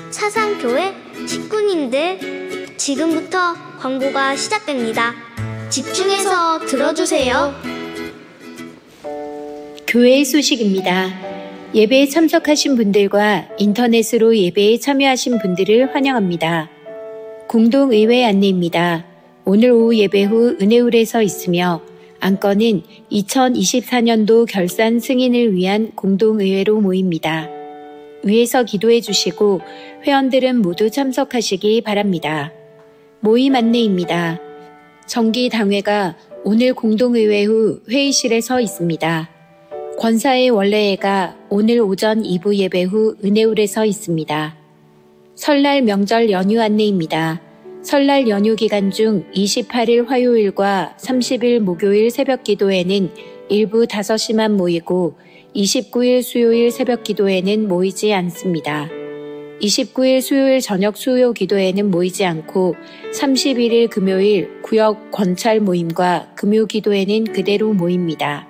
사상교회 식구님들, 지금부터 광고가 시작됩니다. 집중해서 들어주세요. 교회 소식입니다. 예배에 참석하신 분들과 인터넷으로 예배에 참여하신 분들을 환영합니다. 공동의회 안내입니다. 오늘 오후 예배 후 은혜홀에서 있으며 안건은 2024년도 결산 승인을 위한 공동의회로 모입니다. 위에서 기도해 주시고 회원들은 모두 참석하시기 바랍니다. 모임 안내입니다. 정기당회가 오늘 공동의회 후 회의실에 있습니다. 권사의 원래회가 오늘 오전 2부 예배 후 은혜홀에 있습니다. 설날 명절 연휴 안내입니다. 설날 연휴 기간 중 28일 화요일과 30일 목요일 새벽 기도회는 일부 5시만 모이고 29일 수요일 새벽 기도회는 모이지 않습니다. 29일 수요일 저녁 수요 기도회는 모이지 않고 31일 금요일 구역 권찰 모임과 금요 기도회는 그대로 모입니다.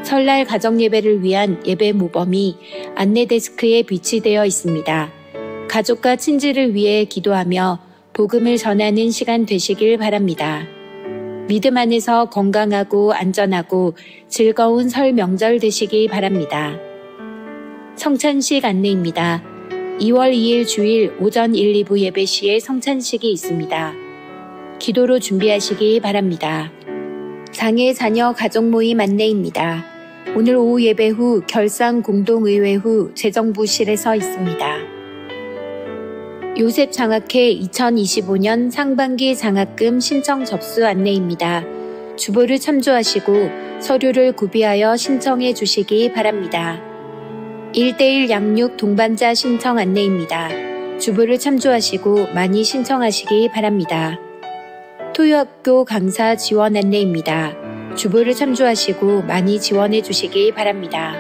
설날 가정 예배를 위한 예배 모범이 안내 데스크에 비치되어 있습니다. 가족과 친지를 위해 기도하며 복음을 전하는 시간 되시길 바랍니다. 믿음 안에서 건강하고 안전하고 즐거운 설 명절 되시기 바랍니다. 성찬식 안내입니다. 2월 2일 주일 오전 1, 2부 예배 시에 성찬식이 있습니다. 기도로 준비하시기 바랍니다. 장애 자녀 가족 모임 안내입니다. 오늘 오후 예배 후 결산 공동의회 후 재정부실에 있습니다. 요셉 장학회 2025년 상반기 장학금 신청 접수 안내입니다. 주보를 참조하시고 서류를 구비하여 신청해 주시기 바랍니다. 1:1 양육 동반자 신청 안내입니다. 주보를 참조하시고 많이 신청하시기 바랍니다. 토요학교 강사 지원 안내입니다. 주보를 참조하시고 많이 지원해 주시기 바랍니다.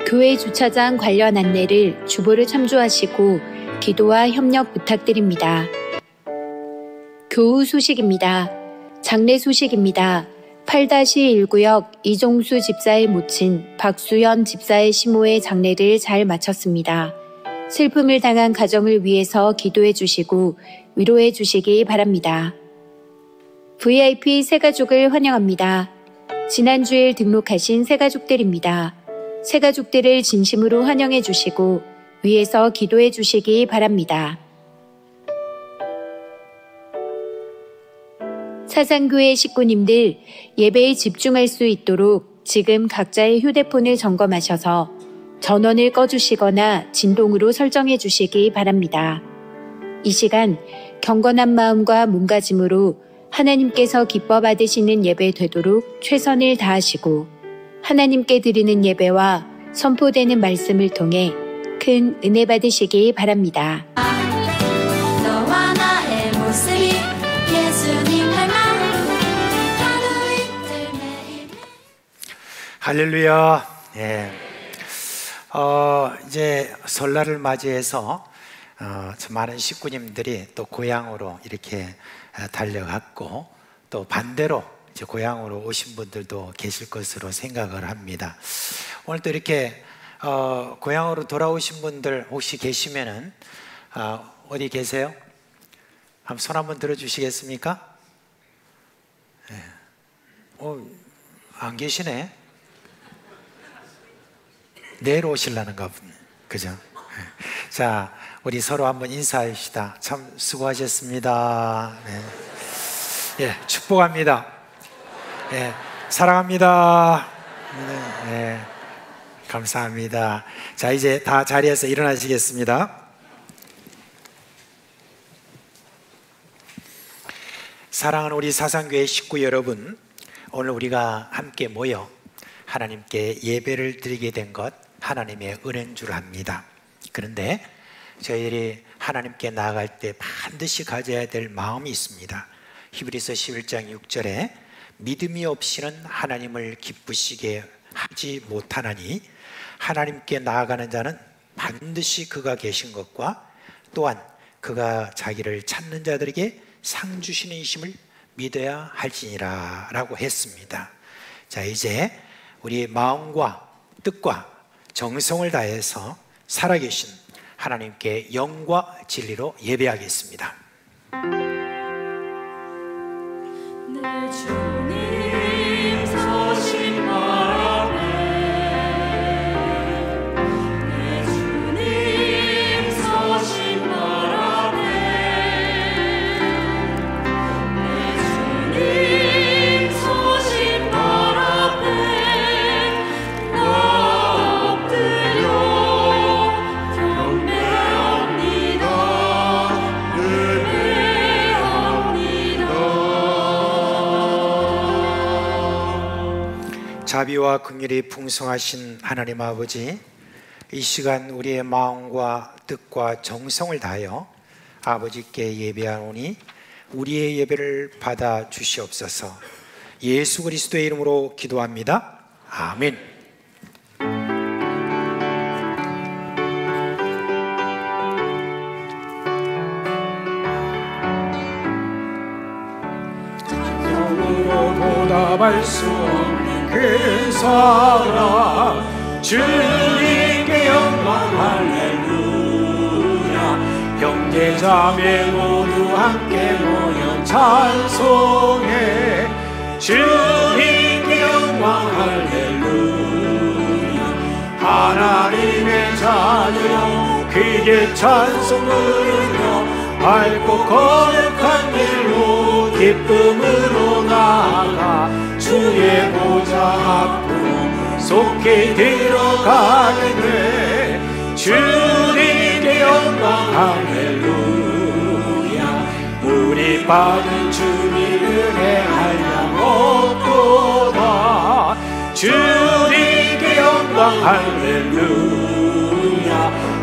교회 주차장 관련 안내를 주보를 참조하시고 기도와 협력 부탁드립니다. 교우 소식입니다. 장례 소식입니다. 8-1구역 이종수 집사의 모친 박수연 집사의 시모의 장례를 잘 마쳤습니다. 슬픔을 당한 가정을 위해서 기도해 주시고 위로해 주시기 바랍니다. VIP 새가족을 환영합니다. 지난주일 등록하신 새가족들입니다. 새가족들을 진심으로 환영해 주시고 위에서 기도해 주시기 바랍니다. 사상교회 식구님들, 예배에 집중할 수 있도록 지금 각자의 휴대폰을 점검하셔서 전원을 꺼주시거나 진동으로 설정해 주시기 바랍니다. 이 시간 경건한 마음과 몸가짐으로 하나님께서 기뻐 받으시는 예배 되도록 최선을 다하시고 하나님께 드리는 예배와 선포되는 말씀을 통해 큰 은혜 받으시기 바랍니다. 너와 나의 모습이 예수님 닮아 하루 이틀 매일. 할렐루야. 예. 이제 설날을 맞이해서 많은 식구님들이 또 고향으로 이렇게 달려갔고 또 반대로 이제 고향으로 오신 분들도 계실 것으로 생각을 합니다. 오늘 또 이렇게 고향으로 돌아오신 분들 혹시 계시면은 어디 계세요? 한번 손 한번 들어주시겠습니까? 네. 안 계시네. 내일 오실라는가 보네. 그죠? 네. 자, 우리 서로 한번 인사합시다. 참 수고하셨습니다. 네. 예, 축복합니다. 예, 사랑합니다. 네. 감사합니다. 자, 이제 다 자리에서 일어나시겠습니다. 사랑하는 우리 사상교회 식구 여러분, 오늘 우리가 함께 모여 하나님께 예배를 드리게 된 것 하나님의 은혜인 줄 압니다. 그런데 저희들이 하나님께 나아갈 때 반드시 가져야 될 마음이 있습니다. 히브리서 11장 6절에 믿음이 없이는 하나님을 기쁘시게 하지 못하나니 하나님께 나아가는 자는 반드시 그가 계신 것과 또한 그가 자기를 찾는 자들에게 상 주시는 이심을 믿어야 할지니라 라고 했습니다. 자, 이제 우리 마음과 뜻과 정성을 다해서 살아계신 하나님께 영과 진리로 예배하겠습니다. 내 주님 서신 말 앞에 내 주님 서신 말 앞에 내 주님 서신 말 앞에 나 엎드려 경배합니다. 자비와 긍휼이 풍성하신 하나님 아버지, 이 시간 우리의 마음과 뜻과 정성을 다하여 아버지께 예배하오니 우리의 예배를 받아 주시옵소서. 예수 그리스도의 이름으로 기도합니다. 아멘. 영으로 보답할 수 없는 그 사랑, 주님께 영광 할렐루야. 형제자매 모두 함께 모여 찬송해. 주님께 영광 할렐루야. 하나님의 자녀여 그에게 찬송 부르며 밝고 거룩한 길로 기쁨으로 나아가 주의 보좌 앞으로 속히 들어가게 돼. 주님께 영광 할렐루야. 우리 받은 주님 은혜 한량없도다. 주님께 영광 할렐루야.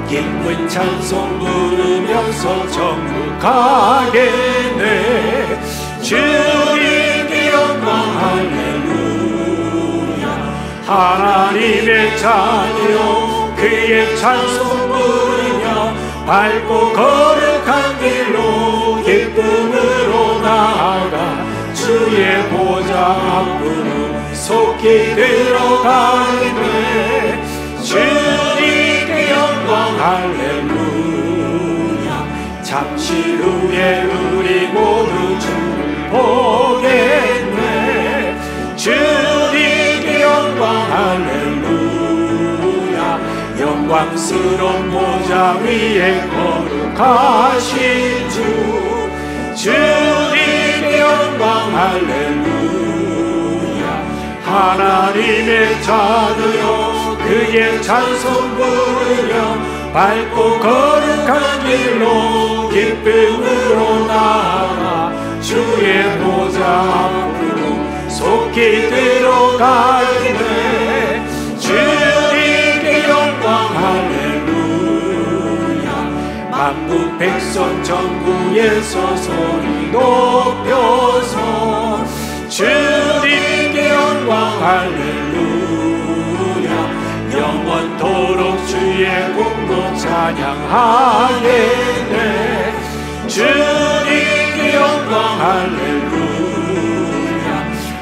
기쁜 찬송 부르면서 천국 가겠네. 주님께 영광 할렐루야. 하나님의 자녀여 그의 찬송 부르며 밝고 거룩한 길로 기쁨으로 나아가 주의 보좌 앞으로 속히 들어가겠네. 주님께 영광 할렐루야. 잠시 후에 우리 모두 주를 보겠네. 주님께 영광 할렐루야. 영광스러운 보좌 위에 거룩하신 주. 주님께 영광 할렐루야. 하나님의 자녀여 그의 찬송 부르며 밝고 거룩한 길로 기쁨으로 나아가 주의 보좌 앞으로 속히 들어가기네. 주님께 영광 할렐루야. 만국 백성 전국에서 소리 높여서 주님께 영광 할렐루야. 영원토록 주의 공로 찬양하겠네. 주님께 영광 할렐루야.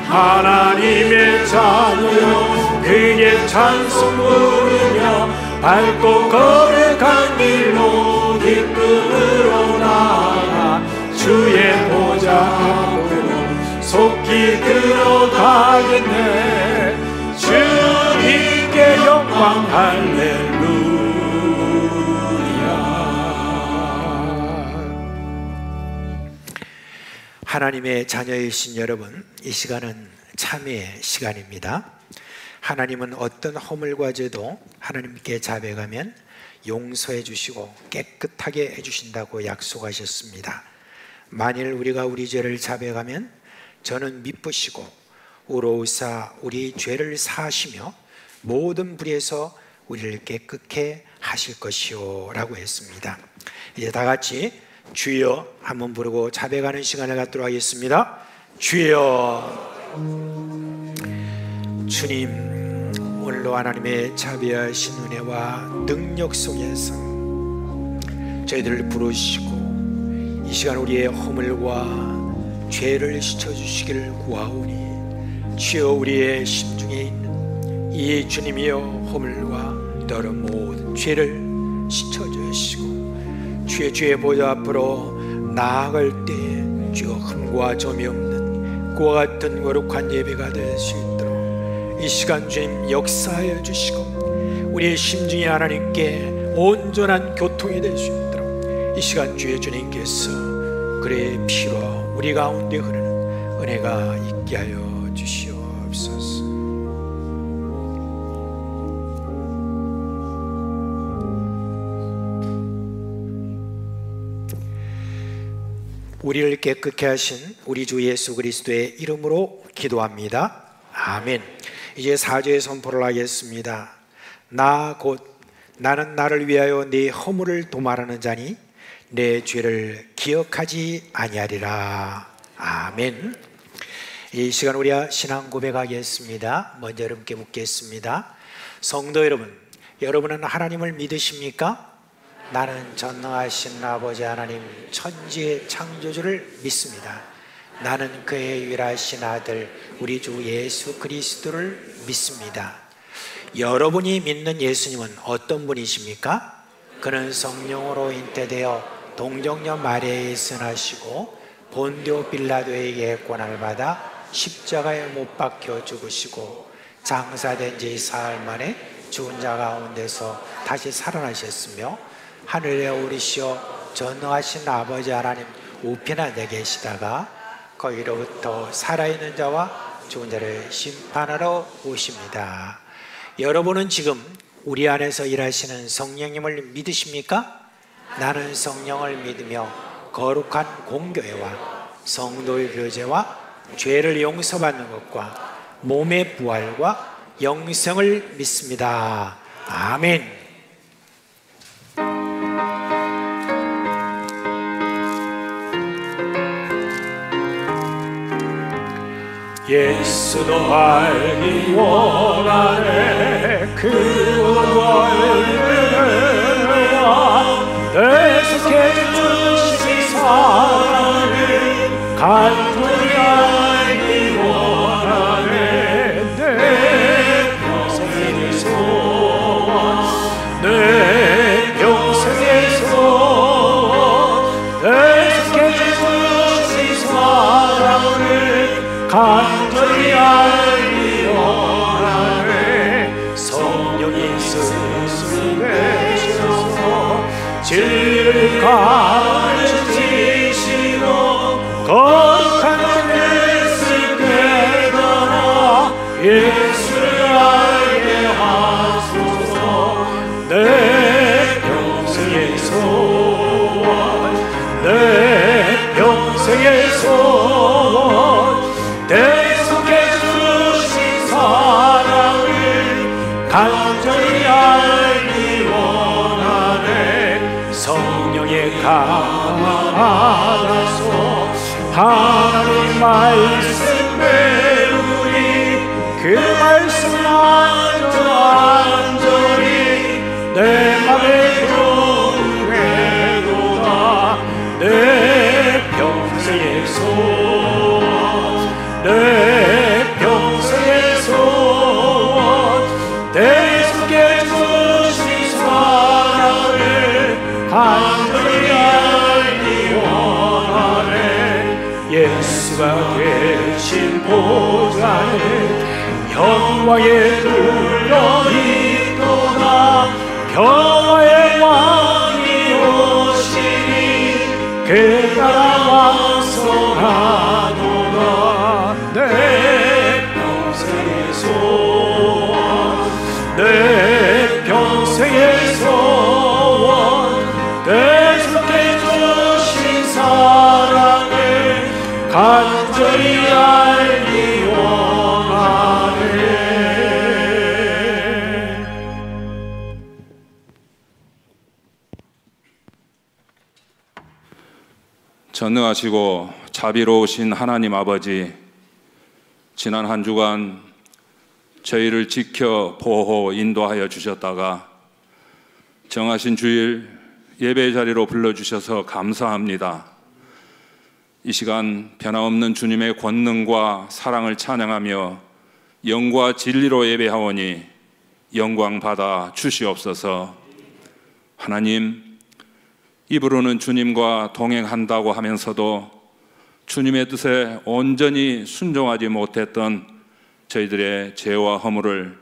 하나님의 자녀여 그의 찬송 부르며 밝고 거룩한 길로 기쁨으로 나아가 주의 보좌 앞으로 속히 들어가겠네. 주님께 영광 할렐루야. 하나님의 자녀이신 여러분, 이 시간은 참회의 시간입니다. 하나님은 어떤 허물과 죄도 하나님께 자백하면 용서해 주시고 깨끗하게 해주신다고 약속하셨습니다. 만일 우리가 우리 죄를 자백하면 저는 미쁘시고 의로우사 우리 죄를 사하시며 모든 불의에서 우리를 깨끗게 하실 것이요 라고 했습니다. 이제 다 같이 주여 한번 부르고 자백하는 시간을 갖도록 하겠습니다. 주여. 주님, 오늘도 하나님의 자비하신 은혜와 능력 속에서 저희들을 부르시고 이 시간 우리의 허물과 죄를 씻어주시기를 구하오니 주여 우리의 심중에 있는 이 주님이여 허물과 더러운 모든 죄를 씻어주시고 주의 보좌 앞으로 나아갈 때에 주여 흠과 점이 없는 그와 같은 거룩한 예배가 될 수 있도록 이 시간 주님 역사하여 주시고 우리의 심중이 하나님께 온전한 교통이 될 수 있도록 이 시간 주의 주님께서 그의 피로 우리 가운데 흐르는 은혜가 있게 하여 주시옵소서. 우리를 깨끗게 하신 우리 주 예수 그리스도의 이름으로 기도합니다. 아멘. 이제 4절의 선포를 하겠습니다. 나는 나를 위하여 네 허물을 도말하는 자니 내 죄를 기억하지 아니하리라. 아멘. 이 시간 우리가 신앙 고백하겠습니다. 먼저 여러분께 묻겠습니다. 성도 여러분, 여러분은 하나님을 믿으십니까? 나는 전능하신 아버지 하나님 천지의 창조주를 믿습니다. 나는 그의 유일하신 아들 우리 주 예수 그리스도를 믿습니다. 여러분이 믿는 예수님은 어떤 분이십니까? 그는 성령으로 잉태되어 동정녀 마리아에 승하시고 본디오 빌라도에게 고난을 받아 십자가에 못 박혀 죽으시고 장사된 지 사흘 만에 죽은 자 가운데서 다시 살아나셨으며 하늘에 오르시어 전능하신 아버지 하나님 우편에 계시다가 거기로부터 살아있는 자와 죽은 자를 심판하러 오십니다. 여러분은 지금 우리 안에서 일하시는 성령님을 믿으십니까? 나는 성령을 믿으며 거룩한 공교회와 성도의 교제와 죄를 용서받는 것과 몸의 부활과 영생을 믿습니다. 아멘. 예수도 알기 원하네 그 원하는 계속해 주신 사랑을 간절히 알기 원하네 내 평생의 소원 내 평생의 소원 계속해 주신 사랑을 간절히 알기 원하네 성령이 스스로 되셔서 진리를 가르치시고 거룩한 뜻을 깨달아 예수를 알게 하소서 내 평생의 소원 내 평생의 소원 계속해 주신 사랑을 간절히 알기 원하네 성령의 감화 받아서 하나님 말씀 배우니 그 말씀 완전히 내 맘에 들어오게도다 내 평생의 소원 내 평생의 소원 계속해 주신 사랑을 간절히 알기 원하네 예수가 계신 보좌에 영광에 둘러 있도다 평화의 왕이 오시니 그 나라 왕성하도다 내 평생의 소원 내 평생의 소원 계속해 주신 사랑을 간절히 알기 원하네. 전능하시고 자비로우신 하나님 아버지, 지난 한 주간 저희를 지켜 보호 인도하여 주셨다가 정하신 주일 예배 자리로 불러주셔서 감사합니다. 이 시간 변함없는 주님의 권능과 사랑을 찬양하며 영과 진리로 예배하오니 영광 받아 주시옵소서. 하나님, 입으로는 주님과 동행한다고 하면서도 주님의 뜻에 온전히 순종하지 못했던 저희들의 죄와 허물을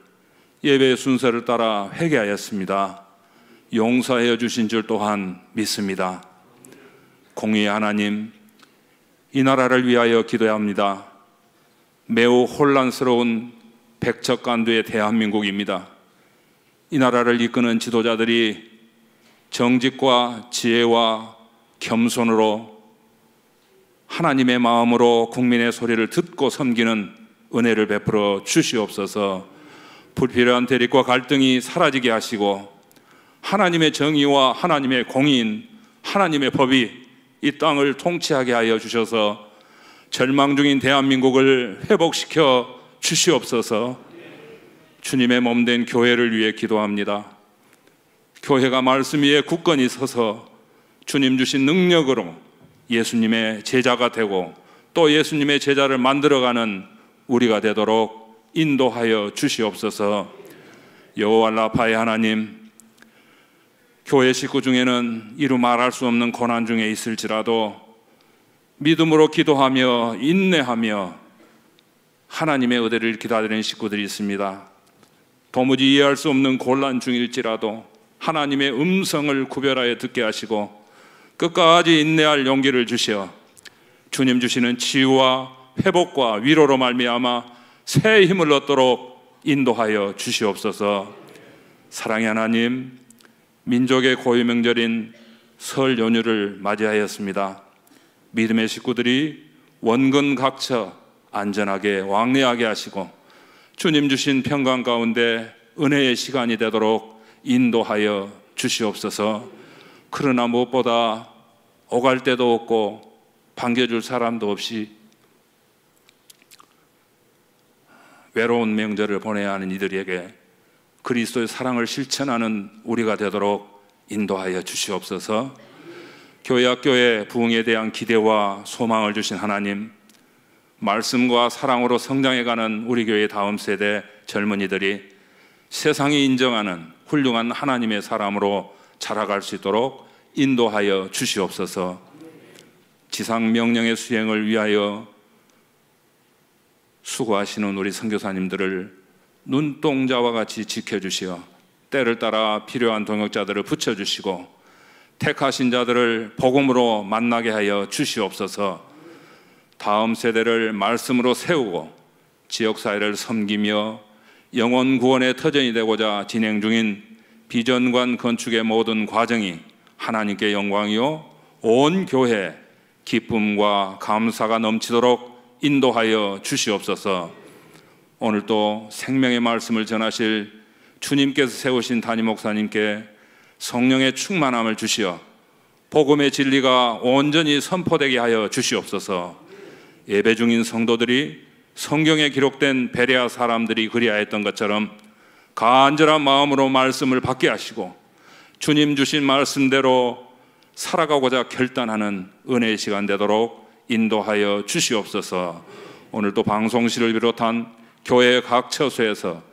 예배의 순서를 따라 회개하였습니다. 용서하여 주신 줄 또한 믿습니다. 공의의 하나님, 이 나라를 위하여 기도해야 합니다. 매우 혼란스러운 백척간두의 대한민국입니다. 이 나라를 이끄는 지도자들이 정직과 지혜와 겸손으로 하나님의 마음으로 국민의 소리를 듣고 섬기는 은혜를 베풀어 주시옵소서. 불필요한 대립과 갈등이 사라지게 하시고 하나님의 정의와 하나님의 공의인 하나님의 법이 이 땅을 통치하게 하여 주셔서 절망 중인 대한민국을 회복시켜 주시옵소서. 주님의 몸된 교회를 위해 기도합니다. 교회가 말씀 위에 굳건히 서서 주님 주신 능력으로 예수님의 제자가 되고 또 예수님의 제자를 만들어가는 우리가 되도록 인도하여 주시옵소서. 여호와 라파의 하나님, 교회 식구 중에는 이루 말할 수 없는 고난 중에 있을지라도 믿음으로 기도하며 인내하며 하나님의 의대를 기다리는 식구들이 있습니다. 도무지 이해할 수 없는 곤란 중일지라도 하나님의 음성을 구별하여 듣게 하시고 끝까지 인내할 용기를 주시어 주님 주시는 치유와 회복과 위로로 말미암아 새 힘을 얻도록 인도하여 주시옵소서. 사랑의 하나님, 민족의 고유 명절인 설 연휴를 맞이하였습니다. 믿음의 식구들이 원근 각처 안전하게 왕래하게 하시고 주님 주신 평강 가운데 은혜의 시간이 되도록 인도하여 주시옵소서. 그러나 무엇보다 오갈 데도 없고 반겨줄 사람도 없이 외로운 명절을 보내야 하는 이들에게 그리스도의 사랑을 실천하는 우리가 되도록 인도하여 주시옵소서. 교회 학교의 부흥에 대한 기대와 소망을 주신 하나님, 말씀과 사랑으로 성장해가는 우리 교회의 다음 세대 젊은이들이 세상이 인정하는 훌륭한 하나님의 사람으로 자라갈 수 있도록 인도하여 주시옵소서. 지상 명령의 수행을 위하여 수고하시는 우리 선교사님들을 눈동자와 같이 지켜주시어 때를 따라 필요한 동역자들을 붙여주시고 택하신 자들을 복음으로 만나게 하여 주시옵소서. 다음 세대를 말씀으로 세우고 지역사회를 섬기며 영혼 구원의 터전이 되고자 진행 중인 비전관 건축의 모든 과정이 하나님께 영광이요 온 교회 기쁨과 감사가 넘치도록 인도하여 주시옵소서. 오늘도 생명의 말씀을 전하실 주님께서 세우신 담임 목사님께 성령의 충만함을 주시어 복음의 진리가 온전히 선포되게 하여 주시옵소서. 예배 중인 성도들이 성경에 기록된 베레아 사람들이 그리하였던 것처럼 간절한 마음으로 말씀을 받게 하시고 주님 주신 말씀대로 살아가고자 결단하는 은혜의 시간 되도록 인도하여 주시옵소서. 오늘도 방송실을 비롯한 교회의 각 처소에서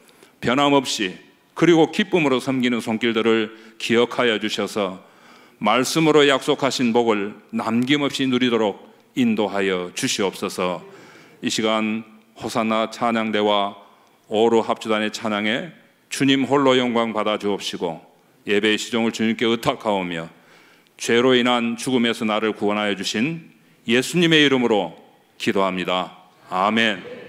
변함없이 그리고 기쁨으로 섬기는 손길들을 기억하여 주셔서 말씀으로 약속하신 복을 남김없이 누리도록 인도하여 주시옵소서. 이 시간 호산나 찬양대와 오로 합주단의 찬양에 주님 홀로 영광 받아 주옵시고 예배의 시종을 주님께 의탁하오며 죄로 인한 죽음에서 나를 구원하여 주신 예수님의 이름으로 기도합니다. 아멘.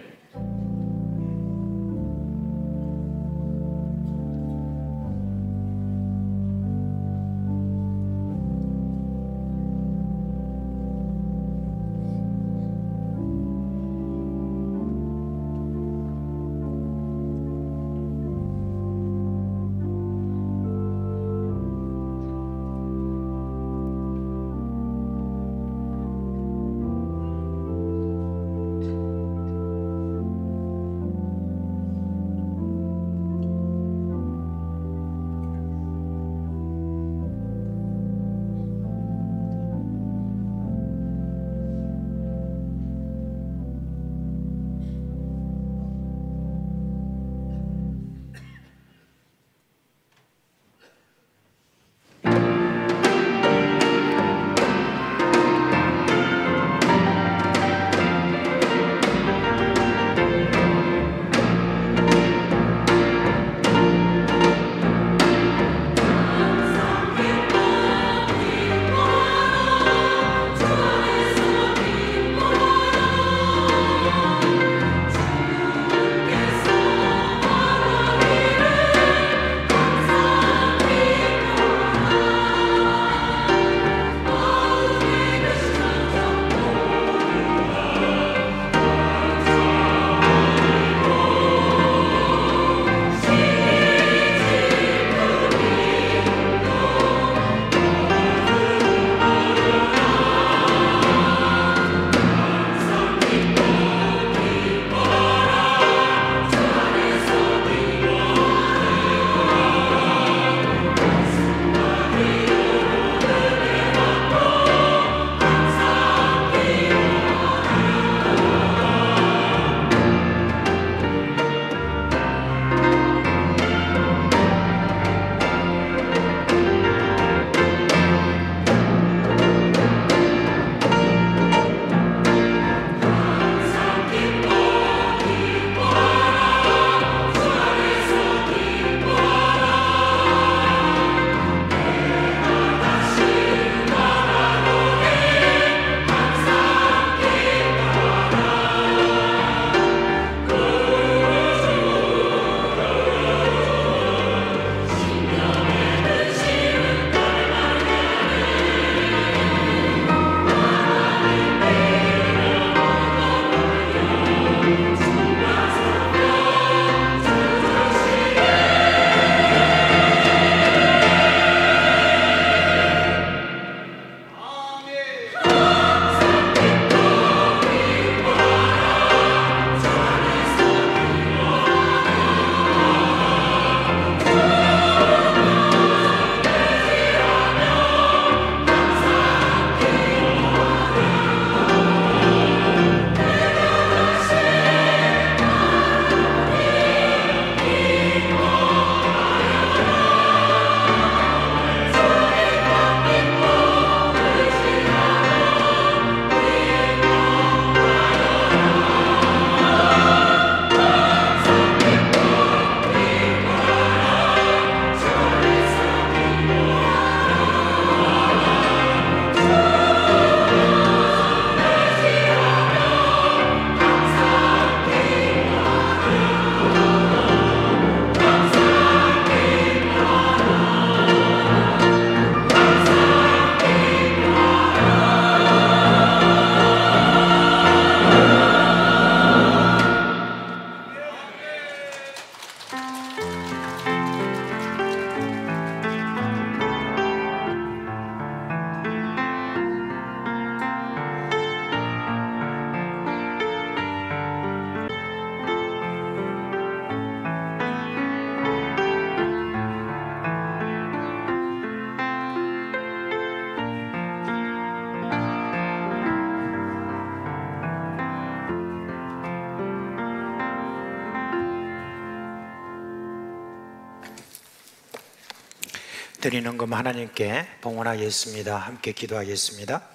드리는 금 하나님께 봉헌하겠습니다. 함께 기도하겠습니다.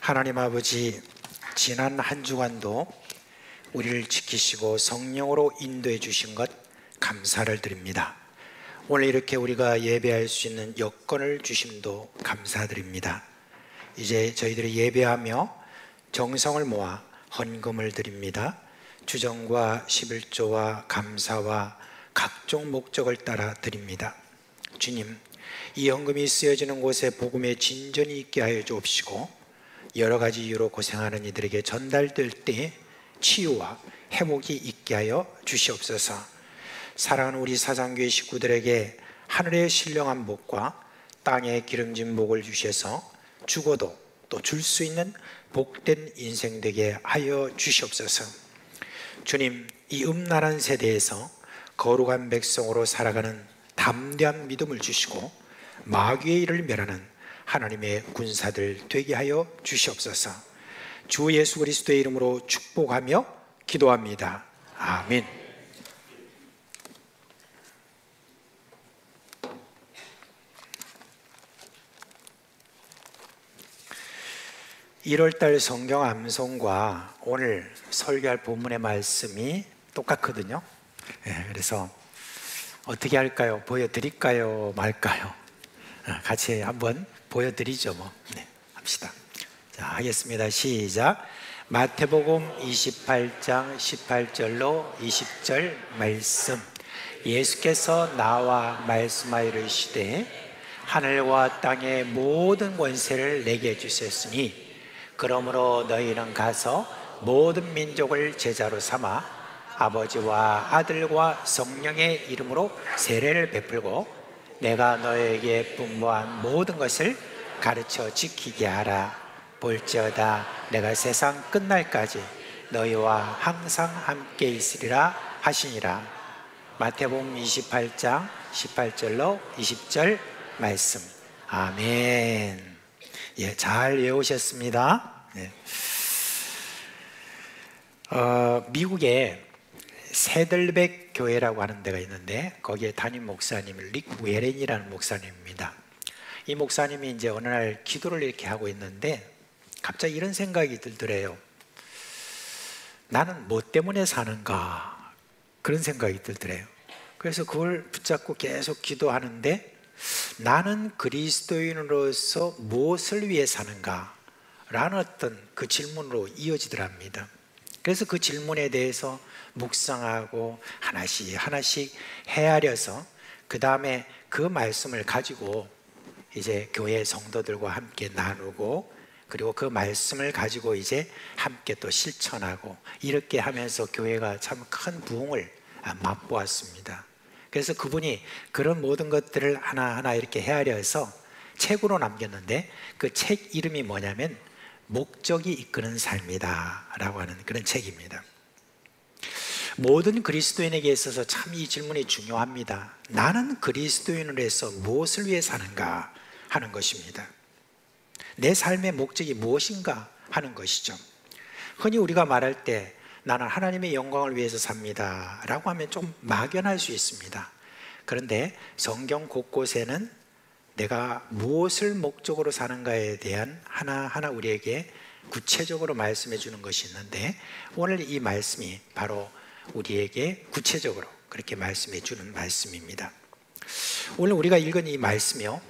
하나님 아버지, 지난 한 주간도 우리를 지키시고 성령으로 인도해 주신 것 감사를 드립니다. 오늘 이렇게 우리가 예배할 수 있는 여건을 주심도 감사드립니다. 이제 저희들이 예배하며 정성을 모아 헌금을 드립니다. 주정과 11조와 감사와 각종 목적을 따라 드립니다. 주님, 이 헌금이 쓰여지는 곳에 복음의 진전이 있게 하여 주옵시고, 여러 가지 이유로 고생하는 이들에게 전달될 때 치유와 회복이 있게 하여 주시옵소서. 사랑하는 우리 사상교회 식구들에게 하늘의 신령한 복과 땅의 기름진 복을 주셔서 죽어도 또 줄 수 있는 복된 인생 되게 하여 주시옵소서. 주님, 이 음란한 세대에서 거룩한 백성으로 살아가는 담대한 믿음을 주시고 마귀의 일을 멸하는 하나님의 군사들 되게 하여 주시옵소서. 주 예수 그리스도의 이름으로 축복하며 기도합니다. 아멘. (1월달) 성경 암송과 오늘 설교할 본문의 말씀이 똑같거든요. 그래서 어떻게 할까요? 보여드릴까요? 말까요? 같이 한번 보여드리죠. 네, 합시다. 자, 하겠습니다. 시작. 마태복음 28장 18절로 20절 말씀. 예수께서 나와 말씀하여 이르시되 하늘과 땅의 모든 권세를 내게 주셨으니 그러므로 너희는 가서 모든 민족을 제자로 삼아 아버지와 아들과 성령의 이름으로 세례를 베풀고 내가 너에게 분부한 모든 것을 가르쳐 지키게 하라. 볼지어다 내가 세상 끝날까지 너희와 항상 함께 있으리라 하시니라. 마태복음 28장 18절로 20절 말씀. 아멘. 예, 잘 외우셨습니다. 네. 미국에 세들백 교회라고 하는 데가 있는데 거기에 담임 목사님이 릭 웨렌이라는 목사님입니다. 이 목사님이 이제 어느 날 기도를 이렇게 하고 있는데 갑자기 이런 생각이 들더래요. 나는 뭐 때문에 사는가? 그런 생각이 들더래요. 그래서 그걸 붙잡고 계속 기도하는데 나는 그리스도인으로서 무엇을 위해 사는가? 라는 어떤 그 질문으로 이어지더랍니다. 그래서 그 질문에 대해서 묵상하고 하나씩 헤아려서 그 다음에 그 말씀을 가지고 이제 교회 성도들과 함께 나누고 그리고 그 말씀을 가지고 이제 함께 또 실천하고 이렇게 하면서 교회가 참 큰 부흥을 맛보았습니다. 그래서 그분이 그런 모든 것들을 하나하나 이렇게 헤아려서 책으로 남겼는데 그 책 이름이 뭐냐면 목적이 이끄는 삶이다 라고 하는 그런 책입니다. 모든 그리스도인에게 있어서 참 이 질문이 중요합니다. 나는 그리스도인으로서 무엇을 위해 사는가 하는 것입니다. 내 삶의 목적이 무엇인가 하는 것이죠. 흔히 우리가 말할 때 나는 하나님의 영광을 위해서 삽니다 라고 하면 좀 막연할 수 있습니다. 그런데 성경 곳곳에는 내가 무엇을 목적으로 사는가에 대한 하나하나 우리에게 구체적으로 말씀해 주는 것이 있는데 오늘 이 말씀이 바로 우리에게 구체적으로 그렇게 말씀해 주는 말씀입니다. 오늘 우리가 읽은 이 말씀이요,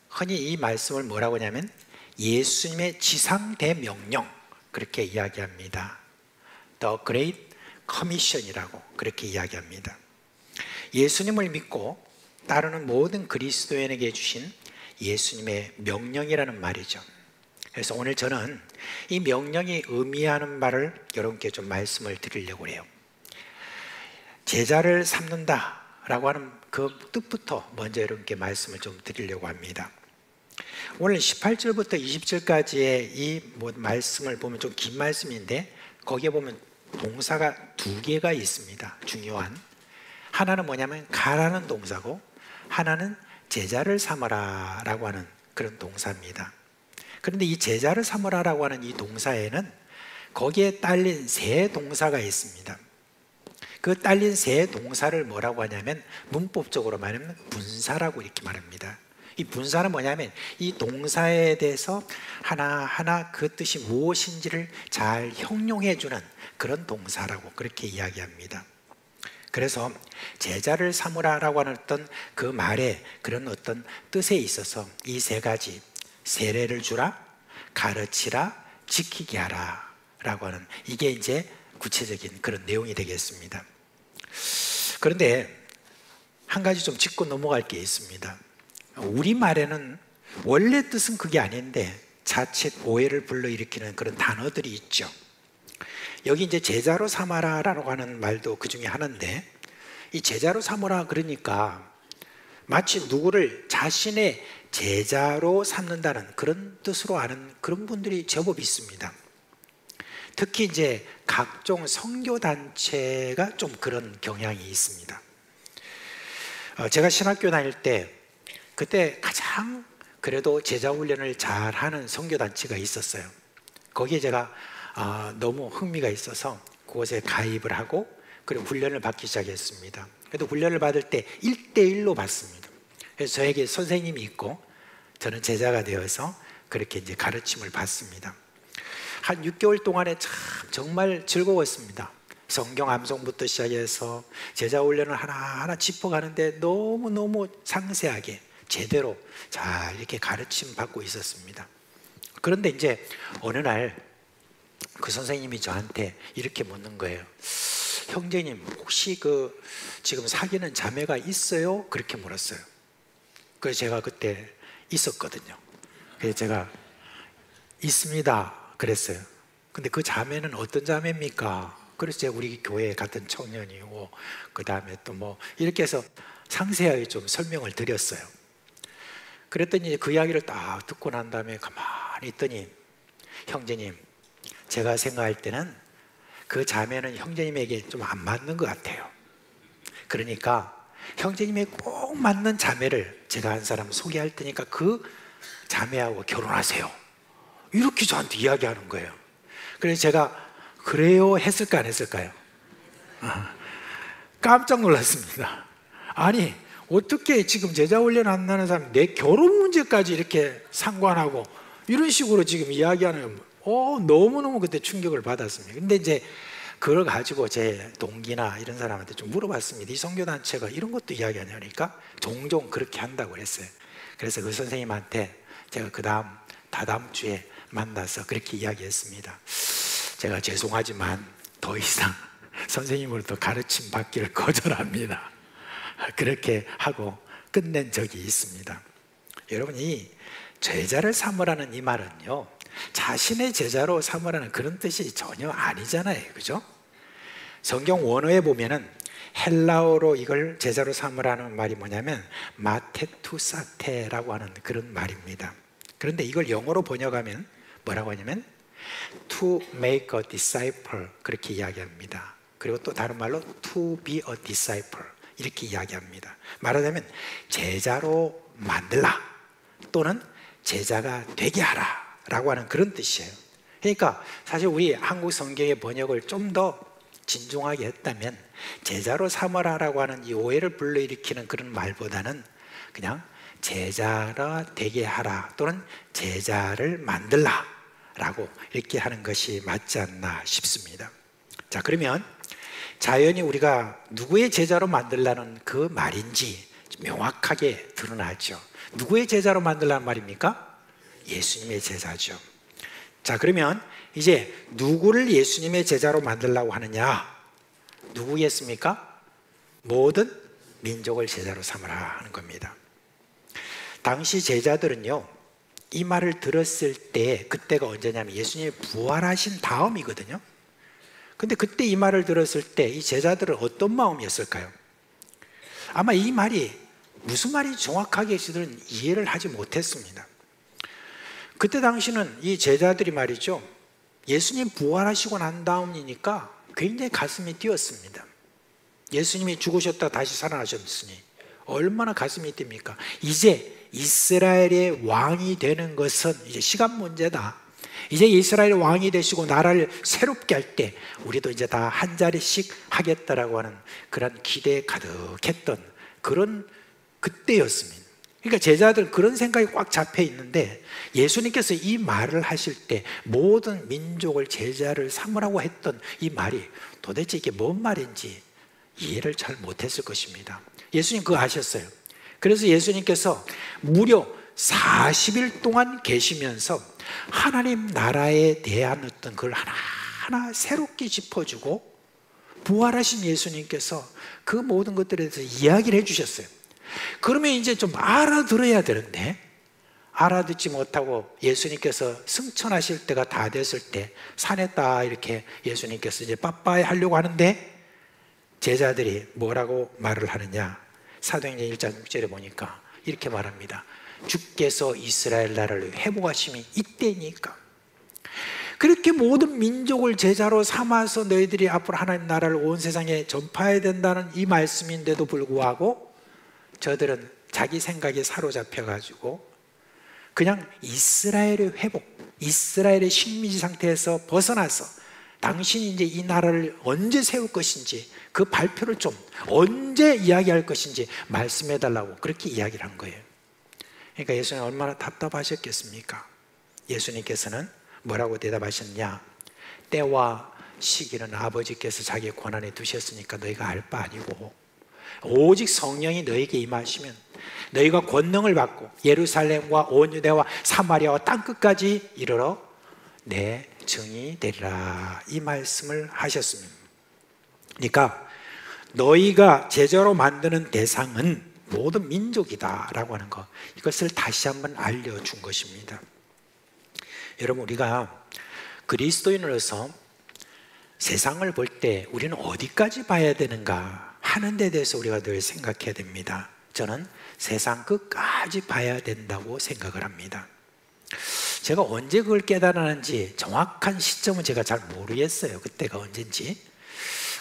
흔히 이 말씀을 뭐라고 하냐면 예수님의 지상대명령 그렇게 이야기합니다. The Great Commission이라고 그렇게 이야기합니다. 예수님을 믿고 따르는 모든 그리스도인에게 주신 예수님의 명령이라는 말이죠. 그래서 오늘 저는 이 명령이 의미하는 바를 여러분께 좀 말씀을 드리려고 해요. 제자를 삼는다 라고 하는 그 뜻부터 먼저 여러분께 말씀을 좀 드리려고 합니다. 오늘 18절부터 20절까지의 이 말씀을 보면 좀 긴 말씀인데 거기에 보면 동사가 두 개가 있습니다. 중요한 하나는 뭐냐면 가라는 동사고 하나는 제자를 삼으라 라고 하는 그런 동사입니다. 그런데 이 제자를 삼으라 라고 하는 이 동사에는 거기에 딸린 세 동사가 있습니다. 그 딸린 세 동사를 뭐라고 하냐면 문법적으로 말하면 분사라고 이렇게 말합니다. 이 분사는 뭐냐면 이 동사에 대해서 하나하나 그 뜻이 무엇인지를 잘 형용해 주는 그런 동사라고 그렇게 이야기합니다. 그래서 제자를 삼으라라고 하는 어떤 그 말에 그런 어떤 뜻에 있어서 이 세 가지, 세례를 주라, 가르치라, 지키게 하라 라고 하는 이게 이제 구체적인 그런 내용이 되겠습니다. 그런데 한 가지 좀 짚고 넘어갈 게 있습니다. 우리말에는 원래 뜻은 그게 아닌데 자칫 오해를 불러일으키는 그런 단어들이 있죠. 여기 이제 제자로 삼아라라고 하는 말도 그 중에 하나인데, 이 제자로 삼으라 그러니까 마치 누구를 자신의 제자로 삼는다는 그런 뜻으로 아는 그런 분들이 제법 있습니다. 특히 이제 각종 선교단체가 좀 그런 경향이 있습니다. 제가 신학교 다닐 때 그때 가장 그래도 제자 훈련을 잘하는 선교단체가 있었어요. 거기에 제가 너무 흥미가 있어서 그곳에 가입을 하고 그리고 훈련을 받기 시작했습니다. 그래도 훈련을 받을 때 1대1로 받습니다. 그래서 저에게 선생님이 있고 저는 제자가 되어서 그렇게 이제 가르침을 받습니다. 한 6개월 동안에 참 정말 즐거웠습니다. 성경 암송부터 시작해서 제자 훈련을 하나하나 짚어가는데 너무너무 상세하게 제대로 잘 이렇게 가르침 받고 있었습니다. 그런데 이제 어느 날 그 선생님이 저한테 이렇게 묻는 거예요. 형제님, 혹시 그 지금 사귀는 자매가 있어요? 그렇게 물었어요. 그래서 제가 그때 있었거든요. 그래서 제가 있습니다 그랬어요. 근데 그 자매는 어떤 자매입니까? 그래서 제가 우리 교회 같은 청년이고 그 다음에 또 뭐 이렇게 해서 상세하게 좀 설명을 드렸어요. 그랬더니 그 이야기를 딱 듣고 난 다음에 가만히 있더니, 형제님, 제가 생각할 때는 그 자매는 형제님에게 좀 안 맞는 것 같아요. 그러니까 형제님에 꼭 맞는 자매를 제가 한 사람 소개할 테니까 그 자매하고 결혼하세요. 이렇게 저한테 이야기하는 거예요. 그래서 제가 그래요 했을까 안 했을까요? 깜짝 놀랐습니다. 아니, 어떻게 지금 제자 훈련 안 나는 사람이 내 결혼 문제까지 이렇게 상관하고 이런 식으로 지금 이야기하는, 너무너무 그때 충격을 받았습니다. 근데 이제 그걸 가지고 제 동기나 이런 사람한테 좀 물어봤습니다. 이 선교단체가 이런 것도 이야기하냐니까 종종 그렇게 한다고 그랬어요. 그래서 그 선생님한테 제가 다다음 주에 만나서 그렇게 이야기했습니다. 제가 죄송하지만 더 이상 선생님으로부터 가르침 받기를 거절합니다. 그렇게 하고 끝낸 적이 있습니다. 여러분이 제자를 삼으라는 이 말은요, 자신의 제자로 삼으라는 그런 뜻이 전혀 아니잖아요. 그죠? 성경 원어에 보면은 헬라어로 이걸 제자로 삼으라는 말이 뭐냐면 마테투사테라고 하는 그런 말입니다. 그런데 이걸 영어로 번역하면 뭐라고 하냐면 to make a disciple 그렇게 이야기합니다. 그리고 또 다른 말로 to be a disciple 이렇게 이야기합니다. 말하자면 제자로 만들라 또는 제자가 되게 하라 라고 하는 그런 뜻이에요. 그러니까 사실 우리 한국 성경의 번역을 좀 더 진중하게 했다면 제자로 삼으라 라고 하는 이 오해를 불러일으키는 그런 말보다는 그냥 제자라 되게 하라 또는 제자를 만들라 라고 이렇게 하는 것이 맞지 않나 싶습니다. 자, 그러면 자연히 우리가 누구의 제자로 만들라는 그 말인지 명확하게 드러나죠. 누구의 제자로 만들라는 말입니까? 예수님의 제자죠. 자, 그러면 이제 누구를 예수님의 제자로 만들려고 하느냐? 누구겠습니까? 모든 민족을 제자로 삼으라 하는 겁니다. 당시 제자들은요, 이 말을 들었을 때 그때가 언제냐면 예수님이 부활하신 다음이거든요. 근데 그때 이 말을 들었을 때 이 제자들은 어떤 마음이었을까요? 아마 이 말이 무슨 말인지 정확하게 저들은 이해를 하지 못했습니다. 그때 당시는 이 제자들이 말이죠, 예수님 부활하시고 난 다음이니까 굉장히 가슴이 뛰었습니다. 예수님이 죽으셨다 다시 살아나셨으니 얼마나 가슴이 뜁니까? 이제 이스라엘의 왕이 되는 것은 이제 시간 문제다. 이제 이스라엘 왕이 되시고 나라를 새롭게 할 때 우리도 이제 다 한 자리씩 하겠다라고 하는 그런 기대에 가득했던 그런 그때였습니다. 그러니까 제자들 그런 생각이 꽉 잡혀 있는데 예수님께서 이 말을 하실 때 모든 민족을 제자를 삼으라고 했던 이 말이 도대체 이게 뭔 말인지 이해를 잘 못했을 것입니다. 예수님 그거 아셨어요. 그래서 예수님께서 무려 40일 동안 계시면서 하나님 나라에 대한 어떤 그걸 하나하나 새롭게 짚어주고 부활하신 예수님께서 그 모든 것들에 대해서 이야기를 해주셨어요. 그러면 이제 좀 알아들어야 되는데 알아듣지 못하고 예수님께서 승천하실 때가 다 됐을 때 산에 딱 이렇게 예수님께서 이제 빠빠이 하려고 하는데 제자들이 뭐라고 말을 하느냐, 사도행전 1장 6절에 보니까 이렇게 말합니다. 주께서 이스라엘 나라를 회복하심이 이때니까. 그렇게 모든 민족을 제자로 삼아서 너희들이 앞으로 하나님 나라를 온 세상에 전파해야 된다는 이 말씀인데도 불구하고 저들은 자기 생각에 사로잡혀가지고 그냥 이스라엘의 회복, 이스라엘의 식민지 상태에서 벗어나서 당신이 이제 이 나라를 언제 세울 것인지 그 발표를 좀 언제 이야기할 것인지 말씀해달라고 그렇게 이야기를 한 거예요. 그러니까 예수님 얼마나 답답하셨겠습니까? 예수님께서는 뭐라고 대답하셨냐? 때와 시기는 아버지께서 자기의 권한에 두셨으니까 너희가 알 바 아니고 오직 성령이 너에게 임하시면 너희가 권능을 받고 예루살렘과 온 유대와 사마리아와 땅끝까지 이르러 내 증이 되리라, 이 말씀을 하셨습니다. 그러니까 너희가 제자로 만드는 대상은 모든 민족이다라고 하는 것, 이것을 다시 한번 알려준 것입니다. 여러분, 우리가 그리스도인으로서 세상을 볼 때 우리는 어디까지 봐야 되는가 하는 데 대해서 우리가 늘 생각해야 됩니다. 저는 세상 끝까지 봐야 된다고 생각을 합니다. 제가 언제 그걸 깨달았는지 정확한 시점은 제가 잘 모르겠어요. 그때가 언젠지.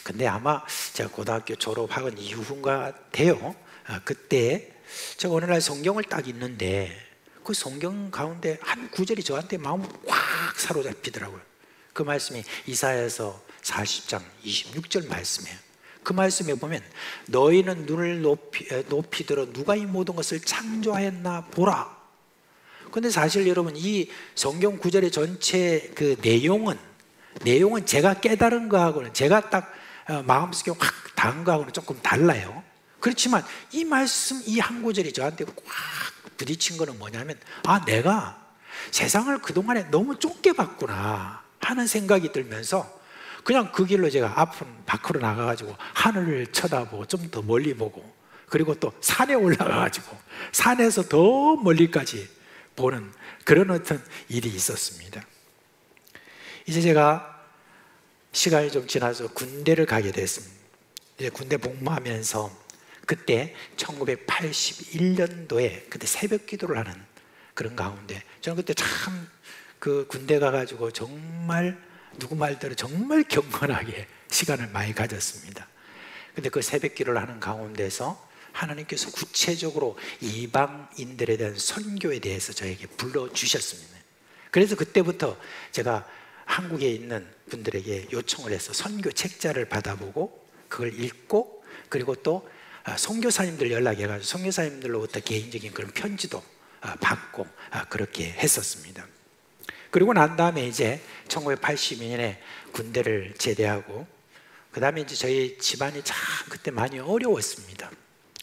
근데 아마 제가 고등학교 졸업하건 이후인가 돼요. 그때 제가 어느 날 성경을 딱 읽는데 그 성경 가운데 한 구절이 저한테 마음을 확 사로잡히더라고요. 그 말씀이 이사야서 40장 26절 말씀이에요. 그 말씀에 보면 너희는 눈을 높이 들어 누가 이 모든 것을 창조하였나 보라. 근데 사실 여러분, 이 성경 구절의 전체 그 내용은 제가 깨달은 거하고는, 제가 딱 마음속에 확 닿은 거하고는 조금 달라요. 그렇지만 이 말씀, 이 한 구절이 저한테 확 부딪힌 거는 뭐냐면, 내가 세상을 그동안에 너무 좁게 봤구나 하는 생각이 들면서 그냥 그 길로 제가 앞으로 밖으로 나가가지고 하늘을 쳐다보고 좀 더 멀리 보고, 그리고 또 산에 올라가가지고 산에서 더 멀리까지 보는 그런 어떤 일이 있었습니다. 이제 제가 시간이 좀 지나서 군대를 가게 됐습니다. 이제 군대 복무하면서 그때 1981년도에 그때 새벽 기도를 하는 그런 가운데 저는 그때 참 그 군대 가가지고 정말 누구 말대로 정말 경건하게 시간을 많이 가졌습니다. 근데 그 새벽 기도를 하는 가운데서 하나님께서 구체적으로 이방인들에 대한 선교에 대해서 저에게 불러주셨습니다. 그래서 그때부터 제가 한국에 있는 분들에게 요청을 해서 선교 책자를 받아보고 그걸 읽고, 그리고 또 선교사님들 연락해가지고 선교사님들로부터 개인적인 그런 편지도 받고 그렇게 했었습니다. 그리고 난 다음에 이제 1982년에 군대를 제대하고, 그 다음에 이제 저희 집안이 참 그때 많이 어려웠습니다.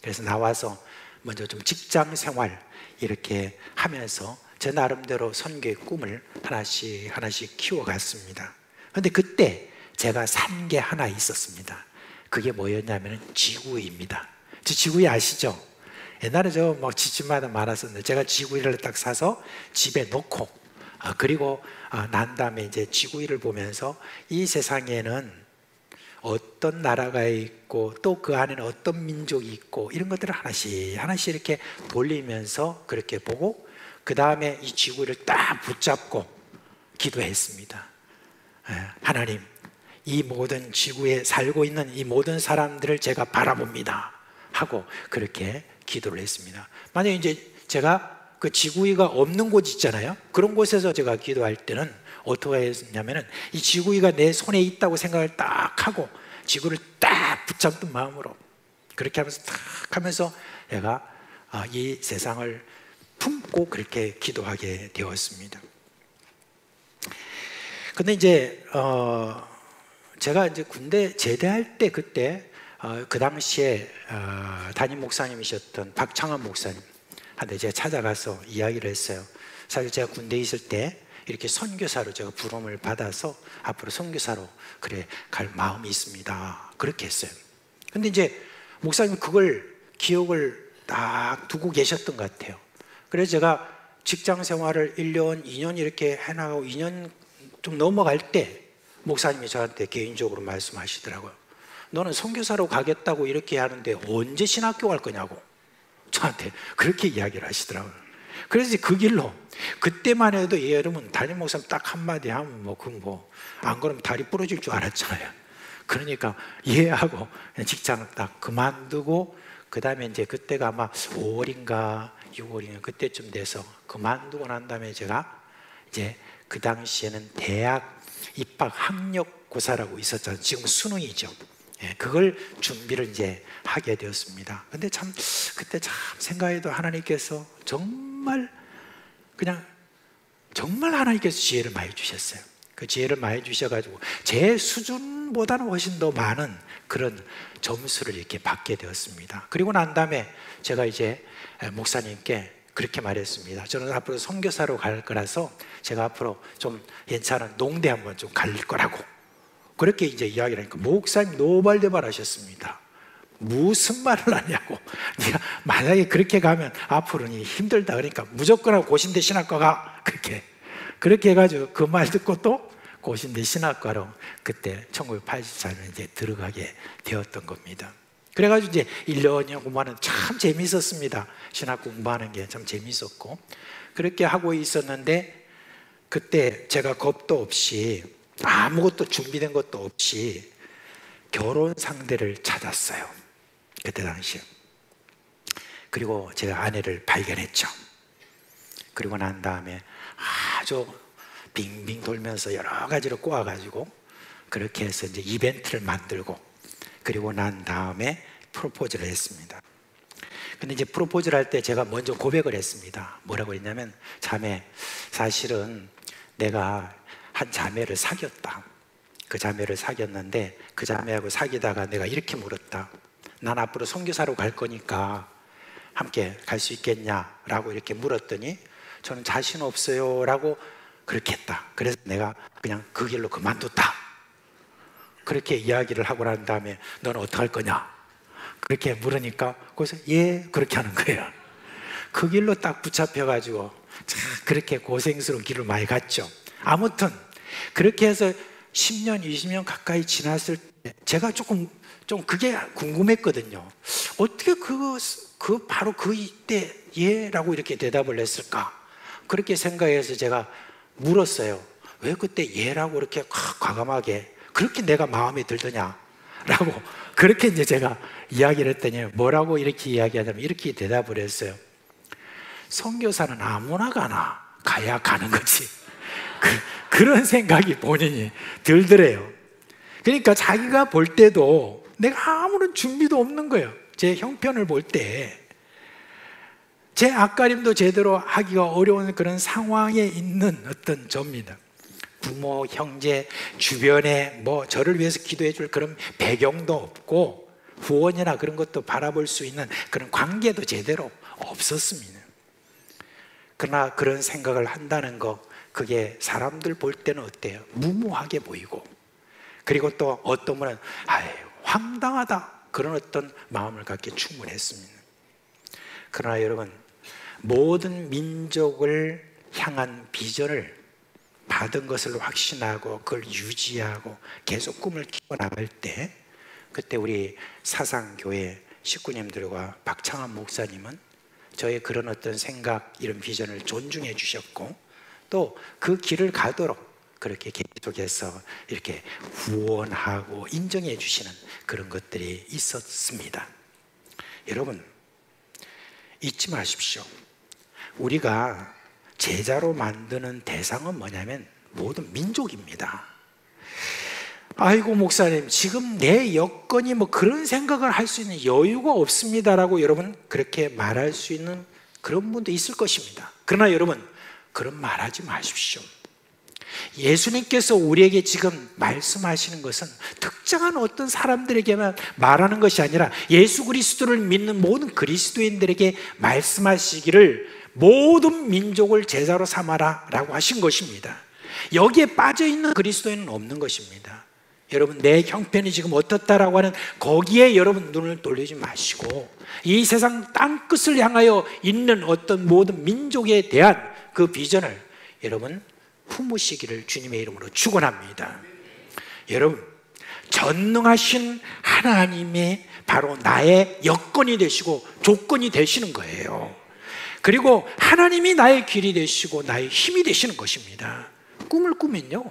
그래서 나와서 먼저 좀 직장 생활 이렇게 하면서 제 나름대로 선교의 꿈을 하나씩 키워갔습니다. 그런데 그때 제가 산 게 하나 있었습니다. 그게 뭐였냐면 지구입니다. 저 지구이 아시죠? 옛날에 저 뭐 집집마다 많았었는데 제가 지구이를 딱 사서 집에 놓고, 그리고 난 다음에 이제 지구이를 보면서 이 세상에는 어떤 나라가 있고 또 그 안에는 어떤 민족이 있고 이런 것들을 하나씩 이렇게 돌리면서 그렇게 보고, 그 다음에 이 지구를 딱 붙잡고 기도했습니다. 하나님, 이 모든 지구에 살고 있는 이 모든 사람들을 제가 바라봅니다 하고 그렇게 기도를 했습니다. 만약에 이제 제가 그 지구위가 없는 곳 있잖아요. 그런 곳에서 제가 기도할 때는 어떻게 했냐면은 이 지구위가 내 손에 있다고 생각을 딱 하고 지구를 딱 붙잡던 마음으로 그렇게 하면서 딱 하면서 내가 이 세상을 품고 그렇게 기도하게 되었습니다. 근데 이제 제가 이제 군대 제대할 때 그때 그 당시에 담임 목사님이셨던 박창환 목사님한테 제가 찾아가서 이야기를 했어요. 사실 제가 군대에 있을 때 이렇게 선교사로 제가 부름을 받아서 앞으로 선교사로 그래 갈 마음이 있습니다. 그렇게 했어요. 근데 이제 목사님 그걸 기억을 딱 두고 계셨던 것 같아요. 그래서 제가 직장 생활을 1년, 2년 이렇게 해나가고 2년 좀 넘어갈 때 목사님이 저한테 개인적으로 말씀하시더라고요. 너는 선교사로 가겠다고 이렇게 하는데 언제 신학교 갈 거냐고 저한테 그렇게 이야기를 하시더라고요. 그래서 그 길로 그때만 해도 여러분 담임 목사님 딱 한마디 하면 안 그러면 다리 부러질 줄 알았잖아요. 그러니까 이해하고 직장을 딱 그만두고 그 다음에 이제 그때가 아마 5월인가 6월인가 그때쯤 돼서 그만두고 난 다음에 제가 이제 그 당시에는 대학 입학 학력고사라고 있었잖아요. 지금 수능이죠. 그걸 준비를 이제 하게 되었습니다. 근데 참 그때 참 생각해도 하나님께서 정말 하나님께서 지혜를 많이 주셨어요. 그 지혜를 많이 주셔가지고 제 수준보다는 훨씬 더 많은 그런 점수를 이렇게 받게 되었습니다. 그리고 난 다음에 제가 이제 목사님께 그렇게 말했습니다. 저는 앞으로 선교사로 갈 거라서 제가 앞으로 좀 괜찮은 농대 한번 좀 갈 거라고 그렇게 이제 이야기를 하니까 목사님 노발대발 하셨습니다. 무슨 말을 하냐고. 네가 만약에 그렇게 가면 앞으로는 힘들다 그러니까 무조건 하고 고신대 신학과 가. 그렇게 해가지고 그 말 듣고 또 고신대 신학과로 그때 1984년에 이제 들어가게 되었던 겁니다. 그래가지고 이제 1년 공부하는 참 재미있었습니다. 신학 공부하는 게 참 재미있었고 그렇게 하고 있었는데 그때 제가 겁도 없이 아무것도 준비된 것도 없이 결혼 상대를 찾았어요. 그때 당시에. 그리고 제가 아내를 발견했죠. 그리고 난 다음에 아주 빙빙 돌면서 여러 가지로 꼬아가지고 그렇게 해서 이제 이벤트를 만들고 그리고 난 다음에 프로포즈를 했습니다. 근데 이제 프로포즈를 할 때 제가 먼저 고백을 했습니다. 뭐라고 했냐면 자매 사실은 내가 한 자매를 사귀었다. 그 자매를 사귀었는데 그 자매하고 사귀다가 내가 이렇게 물었다. 난 앞으로 선교사로 갈 거니까 함께 갈 수 있겠냐라고 이렇게 물었더니 저는 자신 없어요 라고 그렇게 했다. 그래서 내가 그냥 그 길로 그만뒀다. 그렇게 이야기를 하고 난 다음에 너는 어떻게 할 거냐 그렇게 물으니까 그래서 예 그렇게 하는 거예요. 그 길로 딱 붙잡혀가지고 그렇게 고생스러운 길을 많이 갔죠. 아무튼 그렇게 해서 10년 20년 가까이 지났을 때 제가 좀 그게 궁금했거든요. 어떻게 바로 그 이때 예라고 이렇게 대답을 했을까 그렇게 생각해서 제가 물었어요. 왜 그때 예라고 이렇게 과감하게 그렇게 내가 마음에 들더냐 라고 그렇게 이제 제가 이야기를 했더니 뭐라고 이렇게 이야기하냐면 이렇게 대답을 했어요. 선교사는 아무나 가야 가는 거지. 그런 생각이 본인이 들더래요. 그러니까 자기가 볼 때도 내가 아무런 준비도 없는 거예요. 제 형편을 볼 때 제 앞가림도 제대로 하기가 어려운 그런 상황에 있는 어떤 저입니다. 부모, 형제, 주변에 저를 위해서 기도해 줄 그런 배경도 없고 후원이나 그런 것도 바라볼 수 있는 그런 관계도 제대로 없었습니다. 그러나 그런 생각을 한다는 거 그게 사람들 볼 때는 어때요? 무모하게 보이고 그리고 또 어떤 분은 황당하다 그런 어떤 마음을 갖기에 충분했습니다. 그러나 여러분 모든 민족을 향한 비전을 받은 것을 확신하고 그걸 유지하고 계속 꿈을 키워나갈 때 그때 우리 사상교회 식구님들과 박창환 목사님은 저의 그런 어떤 생각 이런 비전을 존중해 주셨고 또 그 길을 가도록 그렇게 계속해서 이렇게 후원하고 인정해 주시는 그런 것들이 있었습니다. 여러분 잊지 마십시오. 우리가 제자로 만드는 대상은 뭐냐면 모든 민족입니다. 아이고 목사님, 지금 내 여건이 뭐 그런 생각을 할 수 있는 여유가 없습니다라고 여러분 그렇게 말할 수 있는 그런 분도 있을 것입니다. 그러나 여러분, 그런 말하지 마십시오. 예수님께서 우리에게 지금 말씀하시는 것은 특정한 어떤 사람들에게만 말하는 것이 아니라 예수 그리스도를 믿는 모든 그리스도인들에게 말씀하시기를 모든 민족을 제자로 삼아라 라고 하신 것입니다. 여기에 빠져있는 그리스도인은 없는 것입니다. 여러분, 내 형편이 지금 어떻다라고 하는 거기에 여러분 눈을 돌리지 마시고 이 세상 땅끝을 향하여 있는 어떤 모든 민족에 대한 그 비전을 여러분 품으시기를 주님의 이름으로 축원합니다. 여러분, 전능하신 하나님의 바로 나의 여건이 되시고 조건이 되시는 거예요. 그리고 하나님이 나의 길이 되시고 나의 힘이 되시는 것입니다. 꿈을 꾸면요,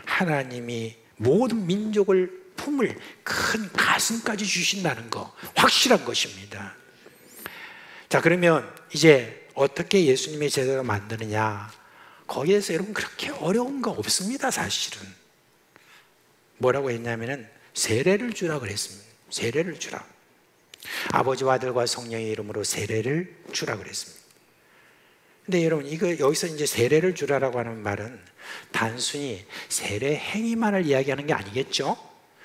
하나님이 모든 민족을 품을 큰 가슴까지 주신다는 거 확실한 것입니다. 자, 그러면 이제 어떻게 예수님의 제자가 만드느냐, 거기에서 여러분 그렇게 어려운 거 없습니다. 사실은 뭐라고 했냐면은 세례를 주라 그랬습니다. 세례를 주라. 아버지와 아들과 성령의 이름으로 세례를 주라 그랬습니다. 근데 여러분, 이거 여기서 이제 세례를 주라라고 하는 말은 단순히 세례 행위만을 이야기하는 게 아니겠죠?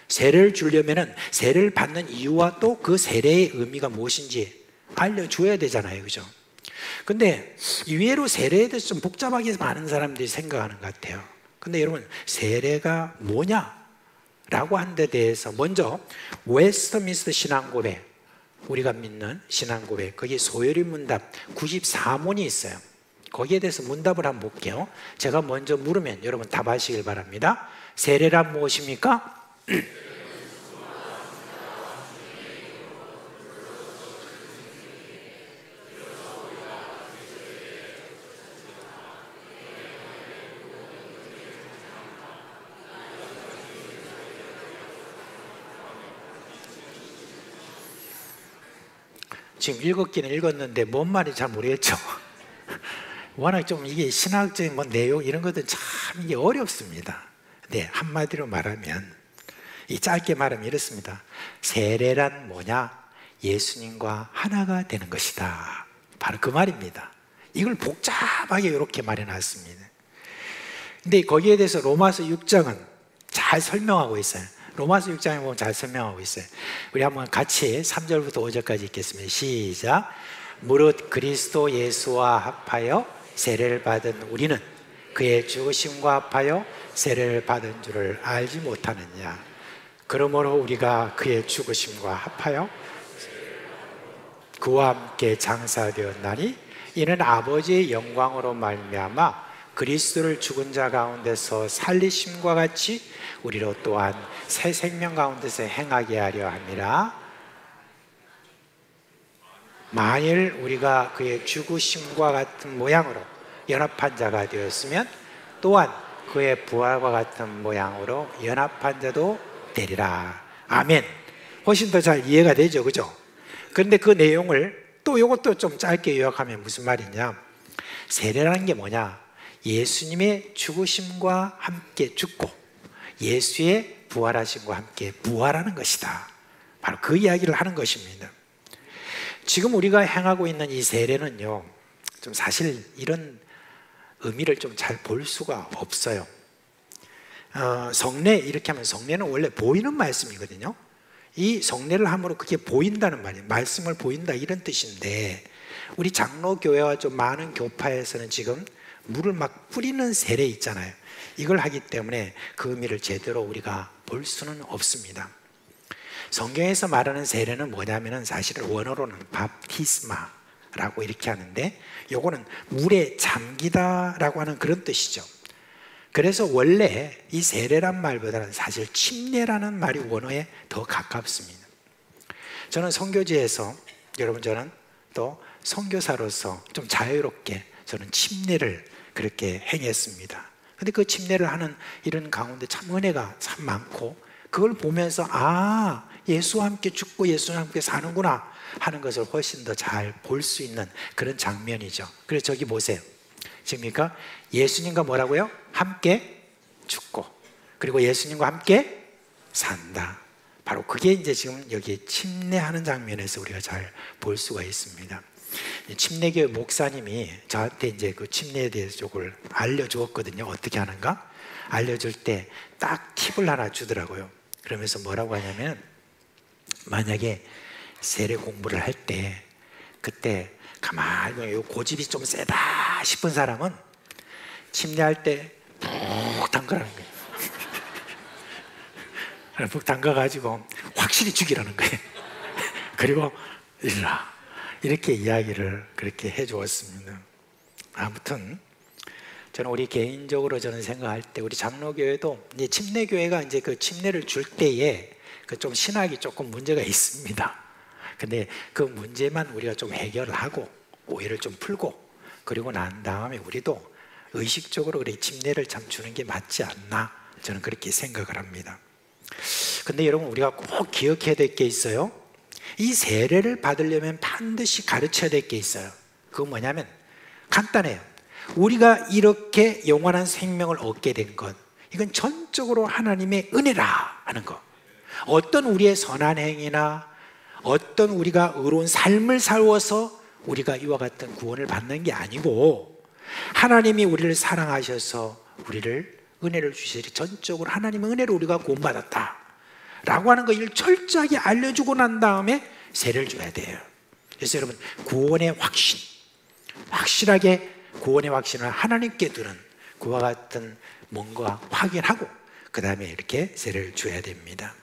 세례를 주려면은 세례를 받는 이유와 또 그 세례의 의미가 무엇인지 알려줘야 되잖아요, 그죠? 근데 의외로 세례에 대해서 좀 복잡하게 많은 사람들이 생각하는 것 같아요. 근데 여러분, 세례가 뭐냐라고 한 데 대해서 먼저 웨스트민스터 신앙고백, 우리가 믿는 신앙고백, 거기에 소요리 문답 94문이 있어요. 거기에 대해서 문답을 한번 볼게요. 제가 먼저 물으면 여러분 답하시길 바랍니다. 세례란 무엇입니까? 지금 읽었기는 읽었는데 뭔 말인지 잘 모르겠죠. 워낙 좀 이게 신학적인 뭐 내용 이런 것들 참 이게 어렵습니다. 네, 한마디로 말하면, 이 짧게 말하면 이렇습니다. 세례란 뭐냐? 예수님과 하나가 되는 것이다. 바로 그 말입니다. 이걸 복잡하게 이렇게 말해놨습니다. 근데 거기에 대해서 로마서 6장은 잘 설명하고 있어요. 로마서 6장에 보면 잘 설명하고 있어요. 우리 한번 같이 3절부터 5절까지 읽겠습니다. 시작. 무릇 그리스도 예수와 합하여 세례를 받은 우리는 그의 죽으심과 합하여 세례를 받은 줄을 알지 못하느냐. 그러므로 우리가 그의 죽으심과 합하여 그와 함께 장사되었나니 이는 아버지의 영광으로 말미암아 그리스도를 죽은 자 가운데서 살리심과 같이 우리로 또한 새 생명 가운데서 행하게 하려 함이라. 만일 우리가 그의 죽으심과 같은 모양으로 연합한 자가 되었으면 또한 그의 부활과 같은 모양으로 연합한 자도 되리라. 아멘. 훨씬 더 잘 이해가 되죠, 그죠? 그런데 그 내용을 또 이것도 좀 짧게 요약하면 무슨 말이냐, 세례라는 게 뭐냐, 예수님의 죽으심과 함께 죽고 예수의 부활하심과 함께 부활하는 것이다. 바로 그 이야기를 하는 것입니다. 지금 우리가 행하고 있는 이 세례는요, 좀 사실 이런 의미를 좀 잘 볼 수가 없어요. 성례, 이렇게 하면 성례는 원래 보이는 말씀이거든요. 이 성례를 함으로 그게 보인다는 말이에요. 말씀을 보인다, 이런 뜻인데, 우리 장로교회와 좀 많은 교파에서는 지금 물을 막 뿌리는 세례 있잖아요. 이걸 하기 때문에 그 의미를 제대로 우리가 볼 수는 없습니다. 성경에서 말하는 세례는 뭐냐면은 사실은 원어로는 밥티스마라고 이렇게 하는데, 요거는 물에 잠기다라고 하는 그런 뜻이죠. 그래서 원래 이 세례란 말보다는 사실 침례라는 말이 원어에 더 가깝습니다. 저는 선교지에서, 여러분, 저는 또 선교사로서 좀 자유롭게 저는 침례를 그렇게 행했습니다. 근데 그 침례를 하는 이런 가운데 참 은혜가 참 많고, 그걸 보면서 아, 예수와 함께 죽고 예수와 함께 사는구나 하는 것을 훨씬 더 잘 볼 수 있는 그런 장면이죠. 그래서 저기 보세요. 지금니까 예수님과 뭐라고요? 함께 죽고, 그리고 예수님과 함께 산다. 바로 그게 이제 지금 여기 침례하는 장면에서 우리가 잘 볼 수가 있습니다. 침례교회 목사님이 저한테 이제 그 침례에 대해서 조금 알려주었거든요. 어떻게 하는가? 알려줄 때 딱 팁을 하나 주더라고요. 그러면서 뭐라고 하냐면, 만약에 세례 공부를 할 때 그때 가만히 고집이 좀 세다 싶은 사람은 침례할 때 푹 담그라는 거예요. 푹 담가가지고 확실히 죽이라는 거예요. 그리고 이리라, 이렇게 이야기를 그렇게 해주었습니다. 아무튼 저는 우리 개인적으로 저는 생각할 때 우리 장로교회도 이제 침례교회가 이제 그 침례를 줄 때에 그 좀 신학이 조금 문제가 있습니다. 근데 그 문제만 우리가 좀 해결을 하고 오해를 좀 풀고 그리고 난 다음에 우리도 의식적으로 그래 침례를 참 주는 게 맞지 않나, 저는 그렇게 생각을 합니다. 근데 여러분, 우리가 꼭 기억해야 될 게 있어요. 이 세례를 받으려면 반드시 가르쳐야 될 게 있어요. 그건 뭐냐면 간단해요. 우리가 이렇게 영원한 생명을 얻게 된 것, 이건 전적으로 하나님의 은혜라 하는 거. 어떤 우리의 선한 행위나 어떤 우리가 의로운 삶을 살아서 우리가 이와 같은 구원을 받는 게 아니고, 하나님이 우리를 사랑하셔서 우리를 은혜를 주시리, 전적으로 하나님의 은혜로 우리가 구원받았다 라고 하는 것을 철저하게 알려주고 난 다음에 세례를 줘야 돼요. 그래서 여러분, 구원의 확신, 확실하게 구원의 확신을 하나님께 두는 그와 같은 뭔가 확인하고 그 다음에 이렇게 세례를 줘야 됩니다.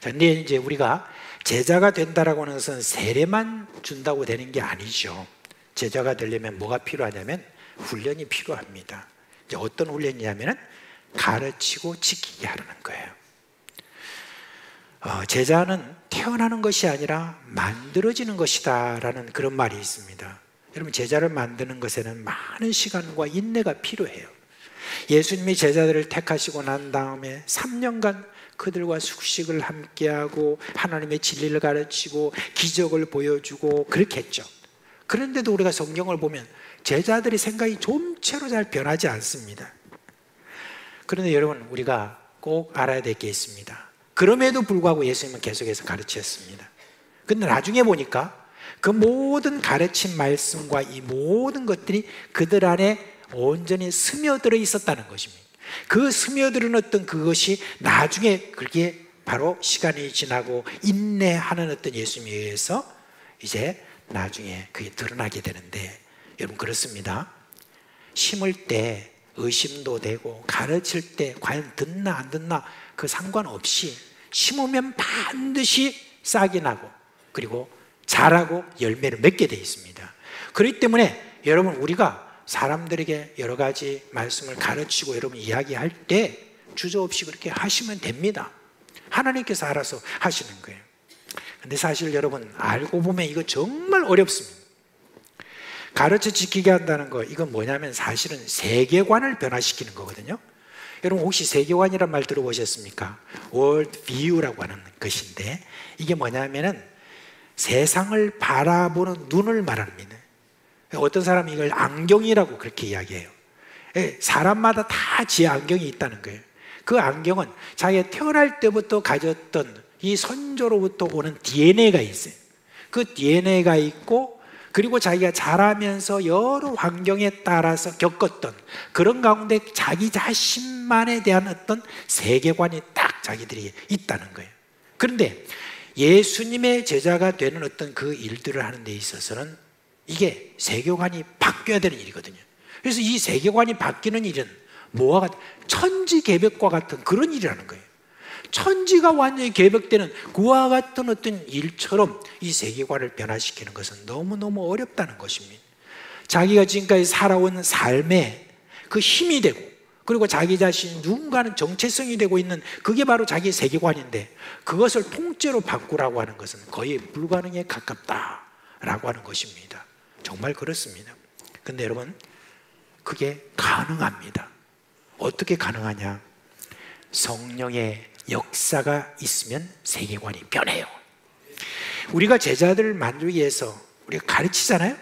자, 근데 이제 우리가 제자가 된다라고 하는 것은 세례만 준다고 되는 게 아니죠. 제자가 되려면 뭐가 필요하냐면 훈련이 필요합니다. 이제 어떤 훈련이냐면 가르치고 지키게 하라는 거예요. 제자는 태어나는 것이 아니라 만들어지는 것이다 라는 그런 말이 있습니다. 여러분, 제자를 만드는 것에는 많은 시간과 인내가 필요해요. 예수님이 제자들을 택하시고 난 다음에 3년간 그들과 숙식을 함께하고 하나님의 진리를 가르치고 기적을 보여주고 그렇게 했죠. 그런데도 우리가 성경을 보면 제자들의 생각이 좀채로 잘 변하지 않습니다. 그런데 여러분, 우리가 꼭 알아야 될 게 있습니다. 그럼에도 불구하고 예수님은 계속해서 가르쳤습니다. 근데 나중에 보니까 그 모든 가르친 말씀과 이 모든 것들이 그들 안에 온전히 스며들어 있었다는 것입니다. 그 스며들은 어떤 그것이 나중에 그게 바로 시간이 지나고 인내하는 어떤 예수님에 의해서 이제 나중에 그게 드러나게 되는데, 여러분 그렇습니다. 심을 때 의심도 되고 가르칠 때 과연 듣나 안 듣나 그 상관없이 심으면 반드시 싹이 나고 그리고 자라고 열매를 맺게 되어 있습니다. 그렇기 때문에 여러분, 우리가 사람들에게 여러 가지 말씀을 가르치고 여러분 이야기할 때 주저없이 그렇게 하시면 됩니다. 하나님께서 알아서 하시는 거예요. 근데 사실 여러분, 알고 보면 이거 정말 어렵습니다. 가르쳐 지키게 한다는 거, 이건 뭐냐면 사실은 세계관을 변화시키는 거거든요. 여러분, 혹시 세계관이란 말 들어보셨습니까? 월드 뷰라고 하는 것인데, 이게 뭐냐면은 세상을 바라보는 눈을 말합니다. 어떤 사람이 이걸 안경이라고 그렇게 이야기해요. 사람마다 다 지 안경이 있다는 거예요. 그 안경은 자기가 태어날 때부터 가졌던 이 선조로부터 오는 DNA가 있어요. 그 DNA가 있고, 그리고 자기가 자라면서 여러 환경에 따라서 겪었던 그런 가운데 자기 자신만에 대한 어떤 세계관이 딱 자기들이 있다는 거예요. 그런데 예수님의 제자가 되는 어떤 그 일들을 하는 데 있어서는 이게 세계관이 바뀌어야 되는 일이거든요. 그래서 이 세계관이 바뀌는 일은 뭐와 같은, 천지개벽과 같은 그런 일이라는 거예요. 천지가 완전히 개벽되는 그와 같은 어떤 일처럼 이 세계관을 변화시키는 것은 너무너무 어렵다는 것입니다. 자기가 지금까지 살아온 삶에 그 힘이 되고, 그리고 자기 자신이 누군가는 정체성이 되고 있는 그게 바로 자기의 세계관인데, 그것을 통째로 바꾸라고 하는 것은 거의 불가능에 가깝다라고 하는 것입니다. 정말 그렇습니다. 근데 여러분, 그게 가능합니다. 어떻게 가능하냐? 성령의 역사가 있으면 세계관이 변해요. 우리가 제자들을 만들기 위해서 우리가 가르치잖아요.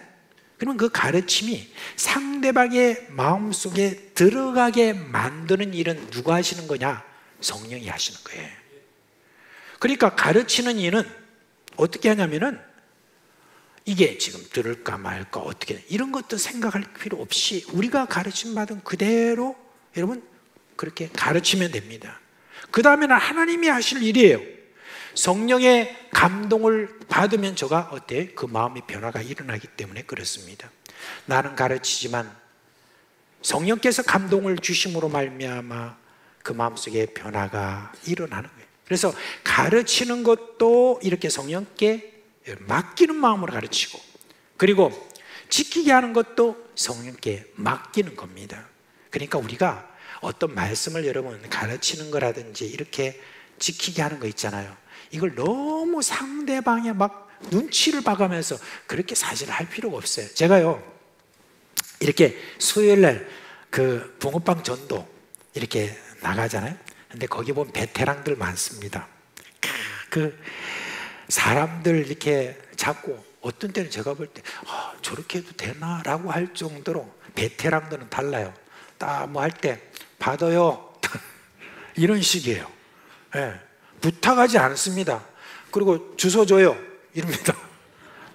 그러면 그 가르침이 상대방의 마음속에 들어가게 만드는 일은 누가 하시는 거냐? 성령이 하시는 거예요. 그러니까 가르치는 이는 어떻게 하냐면은 이게 지금 들을까 말까 어떻게 이런 것도 생각할 필요 없이 우리가 가르침 받은 그대로 여러분 그렇게 가르치면 됩니다. 그 다음에는 하나님이 하실 일이에요. 성령의 감동을 받으면 저가 어때? 그 마음의 변화가 일어나기 때문에 그렇습니다. 나는 가르치지만 성령께서 감동을 주심으로 말미암아 그 마음속에 변화가 일어나는 거예요. 그래서 가르치는 것도 이렇게 성령께 맡기는 마음으로 가르치고, 그리고 지키게 하는 것도 성령께 맡기는 겁니다. 그러니까 우리가 어떤 말씀을 여러분 가르치는 거라든지 이렇게 지키게 하는 거 있잖아요. 이걸 너무 상대방의 막 눈치를 봐가면서 그렇게 사실 할 필요가 없어요. 제가요 이렇게 수요일날 그 붕어빵 전도 이렇게 나가잖아요. 근데 거기 보면 베테랑들 많습니다. 그 사람들 이렇게 잡고 어떤 때는 제가 볼 때 저렇게 해도 되나? 라고 할 정도로 베테랑들은 달라요. 딱 뭐 할 때 받아요 이런 식이에요. 네. 부탁하지 않습니다. 그리고 주소 줘요 이럽니다.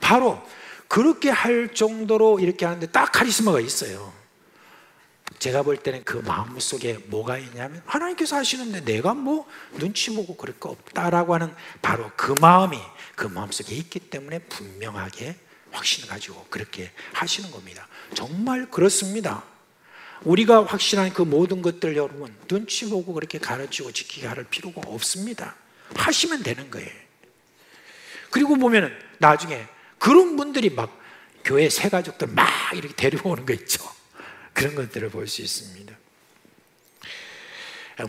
바로 그렇게 할 정도로 이렇게 하는데 딱 카리스마가 있어요. 제가 볼 때는 그 마음속에 뭐가 있냐면 하나님께서 하시는데 내가 뭐 눈치 보고 그럴 거 없다라고 하는 바로 그 마음이 그 마음속에 있기 때문에 분명하게 확신을 가지고 그렇게 하시는 겁니다. 정말 그렇습니다. 우리가 확신한 그 모든 것들 여러분 눈치 보고 그렇게 가르치고 지키게 할 필요가 없습니다. 하시면 되는 거예요. 그리고 보면은 나중에 그런 분들이 막 교회 새 가족들 막 이렇게 데려오는 거 있죠. 그런 것들을 볼 수 있습니다.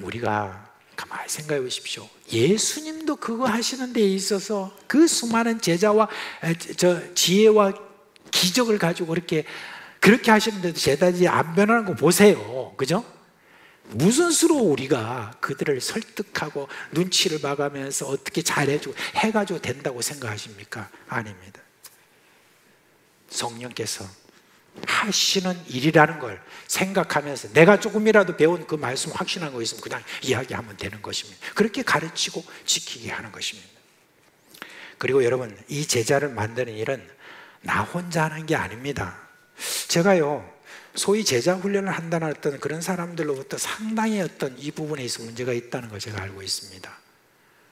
우리가 가만히 생각해 보십시오. 예수님도 그거 하시는 데 있어서 그 수많은 제자와 지혜와 기적을 가지고 그렇게 하시는데도 제자들이 안 변하는 거 보세요. 그죠? 무슨 수로 우리가 그들을 설득하고 눈치를 봐가면서 어떻게 잘해주고 해가지고 된다고 생각하십니까? 아닙니다. 성령께서 하시는 일이라는 걸 생각하면서 내가 조금이라도 배운 그 말씀 확신한 거 있으면 그냥 이야기하면 되는 것입니다. 그렇게 가르치고 지키게 하는 것입니다. 그리고 여러분 이 제자를 만드는 일은 나 혼자 하는 게 아닙니다. 제가요 소위 제자 훈련을 한다는 어떤 그런 사람들로부터 상당히 어떤 이 부분에 있어 문제가 있다는 걸 제가 알고 있습니다.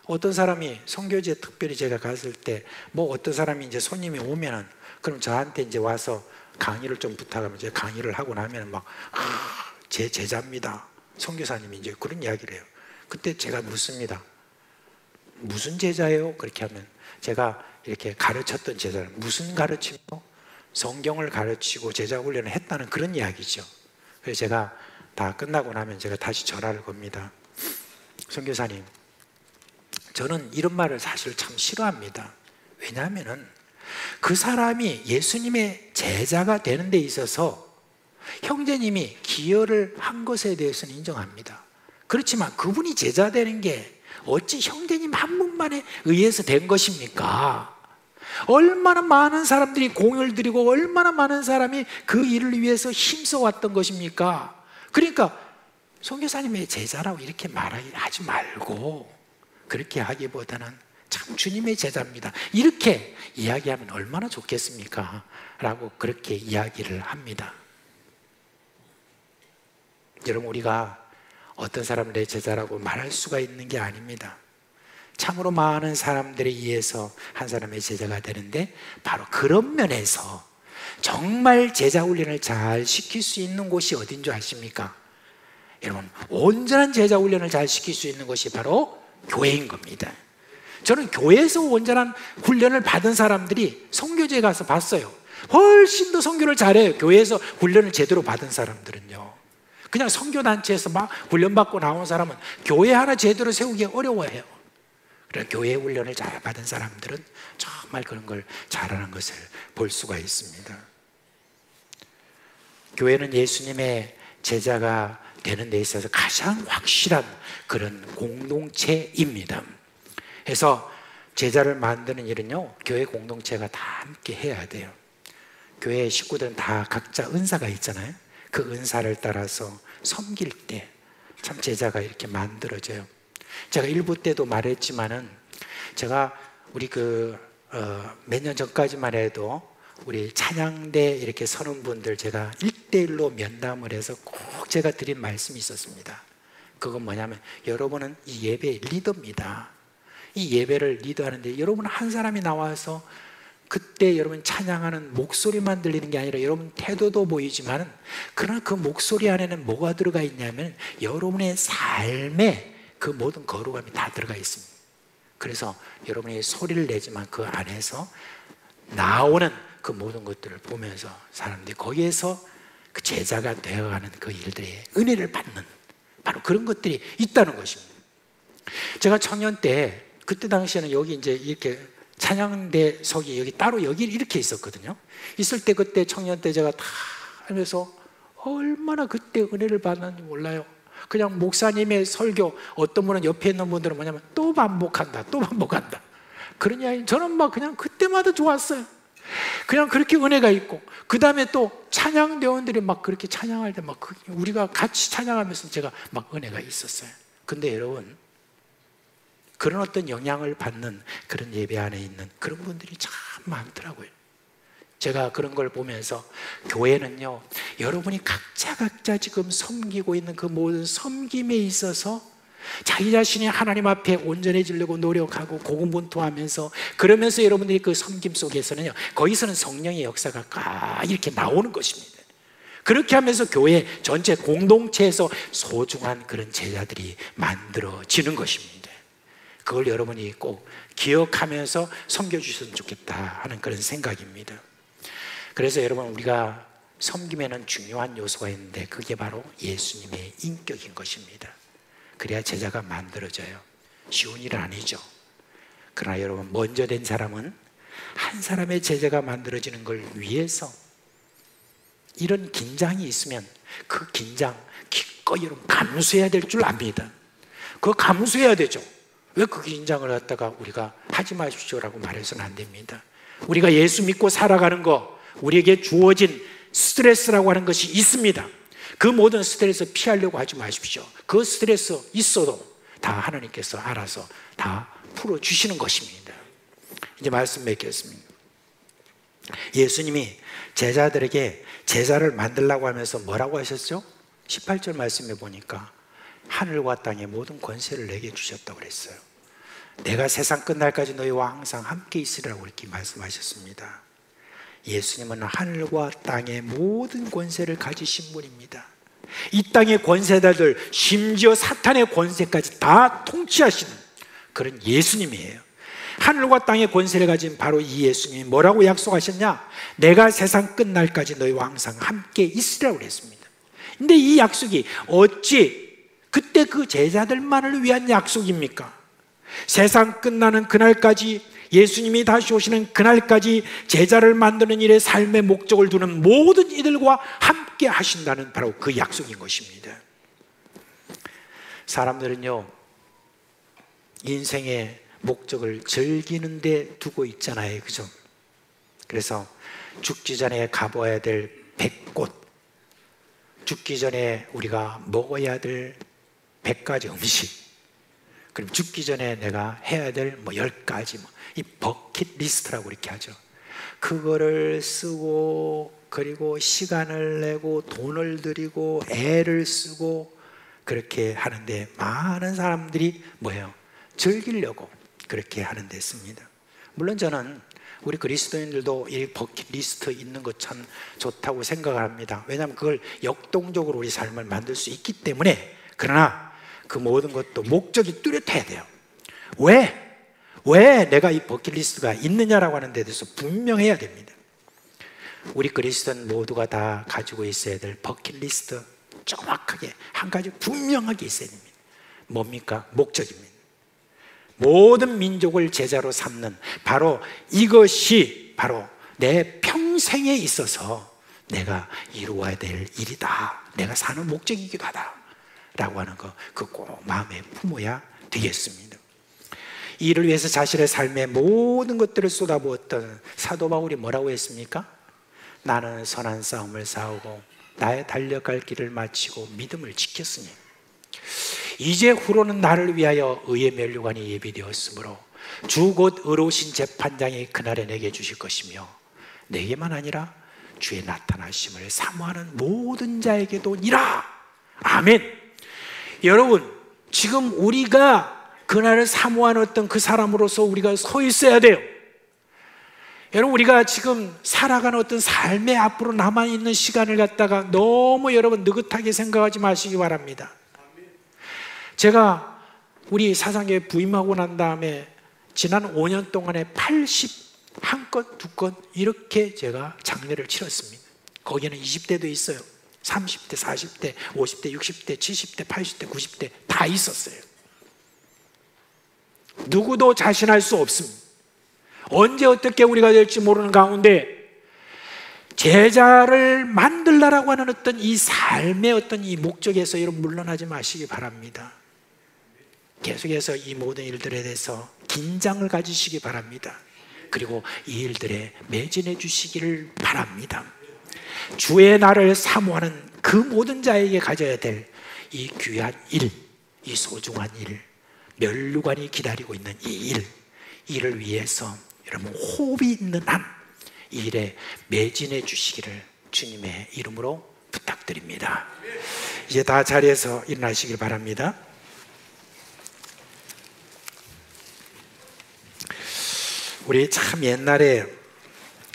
어떤 사람이 선교지에 특별히 제가 갔을 때 뭐 어떤 사람이 이제 손님이 오면은 그럼 저한테 이제 와서 강의를 좀 부탁하면 제가 강의를 하고 나면 막 제 제자입니다. 선교사님이 이제 그런 이야기를 해요. 그때 제가 묻습니다. 무슨 제자예요? 그렇게 하면 제가 이렇게 가르쳤던 제자를 무슨 가르침이요? 성경을 가르치고 제자 훈련을 했다는 그런 이야기죠. 그래서 제가 다 끝나고 나면 제가 다시 전화를 겁니다. 선교사님, 저는 이런 말을 사실 참 싫어합니다. 왜냐하면은 그 사람이 예수님의 제자가 되는 데 있어서 형제님이 기여를 한 것에 대해서는 인정합니다. 그렇지만 그분이 제자 되는 게 어찌 형제님 한 분만에 의해서 된 것입니까? 얼마나 많은 사람들이 공을 들이고 얼마나 많은 사람이 그 일을 위해서 힘써왔던 것입니까? 그러니까 선교사님의 제자라고 이렇게 말하지 말고 그렇게 하기보다는 참 주님의 제자입니다. 이렇게 이야기하면 얼마나 좋겠습니까? 라고 그렇게 이야기를 합니다. 여러분 우리가 어떤 사람을 내 제자라고 말할 수가 있는 게 아닙니다. 참으로 많은 사람들에 의해서 한 사람의 제자가 되는데 바로 그런 면에서 정말 제자 훈련을 잘 시킬 수 있는 곳이 어딘 줄 아십니까? 여러분 온전한 제자 훈련을 잘 시킬 수 있는 곳이 바로 교회인 겁니다. 저는 교회에서 온전한 훈련을 받은 사람들이 선교지에 가서 봤어요. 훨씬 더 선교를 잘해요. 교회에서 훈련을 제대로 받은 사람들은요. 그냥 선교단체에서 막 훈련받고 나온 사람은 교회 하나 제대로 세우기 어려워해요. 그래서 교회 훈련을 잘 받은 사람들은 정말 그런 걸 잘하는 것을 볼 수가 있습니다. 교회는 예수님의 제자가 되는 데 있어서 가장 확실한 그런 공동체입니다. 그래서 제자를 만드는 일은요 교회 공동체가 다 함께 해야 돼요. 교회 식구들은 다 각자 은사가 있잖아요. 그 은사를 따라서 섬길 때 참 제자가 이렇게 만들어져요. 제가 일부 때도 말했지만은 제가 우리 몇 년 전까지만 해도 우리 찬양대 이렇게 서는 분들 제가 1대1로 면담을 해서 꼭 제가 드린 말씀이 있었습니다. 그건 뭐냐면 여러분은 이 예배의 리더입니다. 이 예배를 리더하는데 여러분 한 사람이 나와서 그때 여러분 찬양하는 목소리만 들리는 게 아니라 여러분 태도도 보이지만 그러나 그 목소리 안에는 뭐가 들어가 있냐면 여러분의 삶에 그 모든 거룩함이 다 들어가 있습니다. 그래서 여러분이 소리를 내지만 그 안에서 나오는 그 모든 것들을 보면서 사람들이 거기에서 그 제자가 되어가는 그 일들의 은혜를 받는 바로 그런 것들이 있다는 것입니다. 제가 청년 때 그때 당시에는 여기 이제 이렇게 찬양대석이 여기 따로 여기 이렇게 있었거든요. 있을 때 그때 청년 때 제가 다 하면서 얼마나 그때 은혜를 받았는지 몰라요. 그냥 목사님의 설교 어떤 분은 옆에 있는 분들은 뭐냐면 또 반복한다 또 반복한다 그러냐. 저는 막 그냥 그때마다 좋았어요. 그냥 그렇게 은혜가 있고 그 다음에 또 찬양대원들이 막 그렇게 찬양할 때 막 우리가 같이 찬양하면서 제가 막 은혜가 있었어요. 근데 여러분 그런 어떤 영향을 받는 그런 예배 안에 있는 그런 분들이 참 많더라고요. 제가 그런 걸 보면서 교회는요 여러분이 각자 지금 섬기고 있는 그 모든 섬김에 있어서 자기 자신이 하나님 앞에 온전해지려고 노력하고 고군분투하면서 그러면서 여러분들이 그 섬김 속에서는요 거기서는 성령의 역사가 이렇게 나오는 것입니다. 그렇게 하면서 교회 전체 공동체에서 소중한 그런 제자들이 만들어지는 것입니다. 그걸 여러분이 꼭 기억하면서 섬겨주셨으면 좋겠다 하는 그런 생각입니다. 그래서 여러분 우리가 섬김에는 중요한 요소가 있는데 그게 바로 예수님의 인격인 것입니다. 그래야 제자가 만들어져요. 쉬운 일은 아니죠. 그러나 여러분 먼저 된 사람은 한 사람의 제자가 만들어지는 걸 위해서 이런 긴장이 있으면 그 긴장 기꺼이 여러분 감수해야 될 줄 압니다. 그거 감수해야 되죠. 왜 그 긴장을 갖다가 우리가 하지 마십시오라고 말해서는 안 됩니다. 우리가 예수 믿고 살아가는 거 우리에게 주어진 스트레스라고 하는 것이 있습니다. 그 모든 스트레스 피하려고 하지 마십시오. 그 스트레스 있어도 다 하나님께서 알아서 다 풀어주시는 것입니다. 이제 말씀 맺겠습니다. 예수님이 제자들에게 제자를 만들라고 하면서 뭐라고 하셨죠? 18절 말씀에 보니까 하늘과 땅의 모든 권세를 내게 주셨다고 그랬어요. 내가 세상 끝날까지 너희와 항상 함께 있으리라고 이렇게 말씀하셨습니다. 예수님은 하늘과 땅의 모든 권세를 가지신 분입니다. 이 땅의 권세자들 심지어 사탄의 권세까지 다 통치하시는 그런 예수님이에요. 하늘과 땅의 권세를 가진 바로 이 예수님이 뭐라고 약속하셨냐? 내가 세상 끝날까지 너희와 항상 함께 있으리라고 그랬습니다. 근데 이 약속이 어찌 그때 그 제자들만을 위한 약속입니까? 세상 끝나는 그날까지 예수님이 다시 오시는 그날까지 제자를 만드는 일에 삶의 목적을 두는 모든 이들과 함께 하신다는 바로 그 약속인 것입니다. 사람들은요 인생의 목적을 즐기는 데 두고 있잖아요. 그죠? 그래서 죽기 전에 가봐야 될 100곳, 죽기 전에 우리가 먹어야 될 100가지 음식, 그럼 죽기 전에 내가 해야 될 10가지 이 버킷리스트라고 이렇게 하죠. 그거를 쓰고 그리고 시간을 내고 돈을 들이고 애를 쓰고 그렇게 하는데 많은 사람들이 뭐예요? 즐기려고 그렇게 하는 데 있습니다. 물론 저는 우리 그리스도인들도 이 버킷리스트 있는 것 참 좋다고 생각을 합니다. 왜냐하면 그걸 역동적으로 우리 삶을 만들 수 있기 때문에. 그러나 그 모든 것도 목적이 뚜렷해야 돼요. 왜 내가 이 버킷리스트가 있느냐라고 하는 데 대해서 분명해야 됩니다. 우리 그리스도인 모두가 다 가지고 있어야 될 버킷리스트 정확하게 한 가지 분명하게 있어야 됩니다. 뭡니까? 목적입니다. 모든 민족을 제자로 삼는 바로 이것이 바로 내 평생에 있어서 내가 이루어야 될 일이다. 내가 사는 목적이기도 하다 라고 하는 거 그거 꼭 마음에 품어야 되겠습니다. 이를 위해서 자신의 삶의 모든 것들을 쏟아부었던 사도 바울이 뭐라고 했습니까? 나는 선한 싸움을 싸우고 나의 달려갈 길을 마치고 믿음을 지켰으니 이제 후로는 나를 위하여 의의 면류관이 예비되었으므로 주 곧 의로우신 재판장이 그날에 내게 주실 것이며 내게만 아니라 주의 나타나심을 사모하는 모든 자에게도니라. 아멘. 여러분, 지금 우리가 그날을 사모하는 어떤 그 사람으로서 우리가 서 있어야 돼요. 여러분, 우리가 지금 살아가는 어떤 삶의 앞으로 남아있는 시간을 갖다가 너무 여러분 느긋하게 생각하지 마시기 바랍니다. 제가 우리 사상교회 부임하고 난 다음에 지난 5년 동안에 81건, 2건 이렇게 제가 장례를 치렀습니다. 거기는 20대도 있어요. 30대, 40대, 50대, 60대, 70대, 80대, 90대 다 있었어요. 누구도 자신할 수 없습니다. 언제 어떻게 우리가 될지 모르는 가운데 제자를 만들라라고 하는 어떤 이 삶의 어떤 이 목적에서 여러분 물러나지 마시기 바랍니다. 계속해서 이 모든 일들에 대해서 긴장을 가지시기 바랍니다. 그리고 이 일들에 매진해 주시기를 바랍니다. 주의 날을 사모하는 그 모든 자에게 가져야 될 이 귀한 일, 이 소중한 일, 면류관이 기다리고 있는 이 일을 위해서 여러분 호흡이 있는 한 이 일에 매진해 주시기를 주님의 이름으로 부탁드립니다. 이제 다 자리에서 일어나시길 바랍니다. 우리 참 옛날에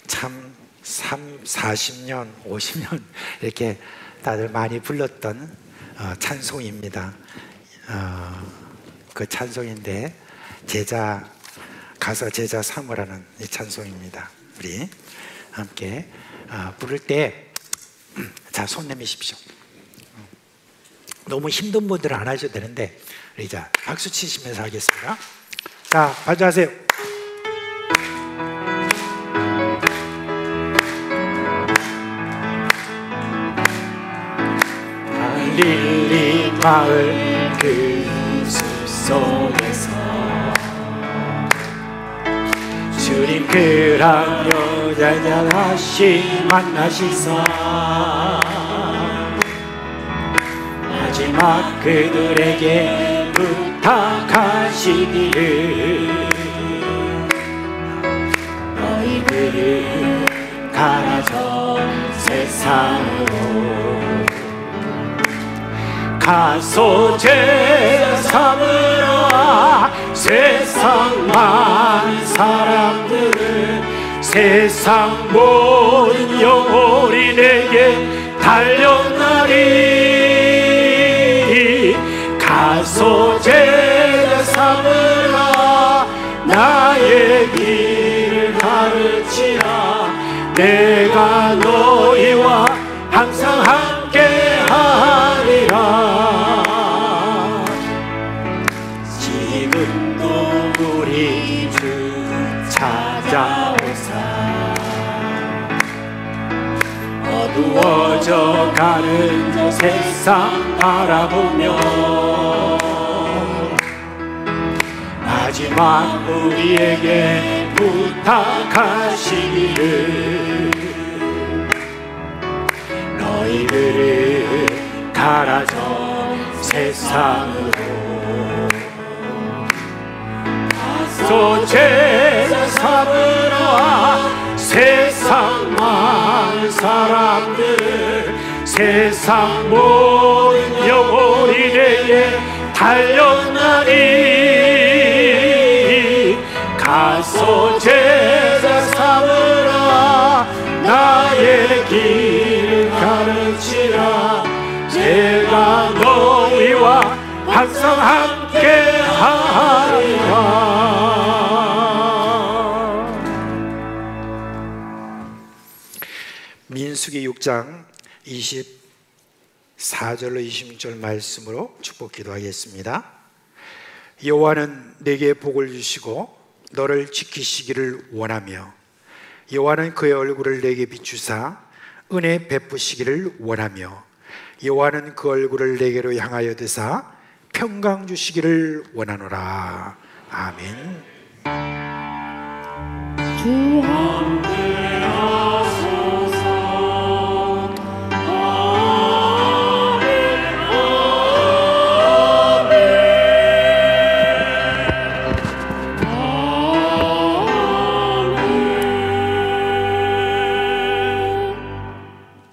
참 40년, 50년 이렇게 다들 많이 불렀던 찬송입니다. 그 찬송인데 가서 제자 삼으라는 이 찬송입니다. 우리 함께 부를 때 자, 손 내미십시오. 너무 힘든 분들은 안 하셔도 되는데 우리 자 박수 치시면서 하겠습니다. 자, 발주하세요. 릴리 마을 그 숲속에서 주님 그랑 여자 다시 만나시사 마지막 그들에게 부탁하시기를 너희들을 가라져 세상으로 가서 제자 삼으러 와. 세상 많은 사람들은 세상 모든 영혼이 내게 달려나리. 가서 제자 삼으러 와. 나의 길을 가르치라. 내가 너희와 항상 함께하리라. 지금도 우리 주 찾아오사 어두워져 가는 저 세상 바라보며 마지막 우리에게 부탁하시기를 너희들을 가라져 세상으로 가서 제자 삼으러 와. 세상 많은 사람들 세상 모든 영혼이 내게 달려나리. 가서 제자 삼으러 와. 나의 길을 가르치라. 제가 너희와 항상 함께하리라. 민수기 6장 24절로 26절 말씀으로 축복 기도하겠습니다. 여호와는 내게 복을 주시고 너를 지키시기를 원하며 여호와는 그의 얼굴을 내게 비추사 은혜 베푸시기를 원하며 여호와는 그 얼굴을 내게로 향하여 드사 평강 주시기를 원하노라. 아멘. 주 함께하라.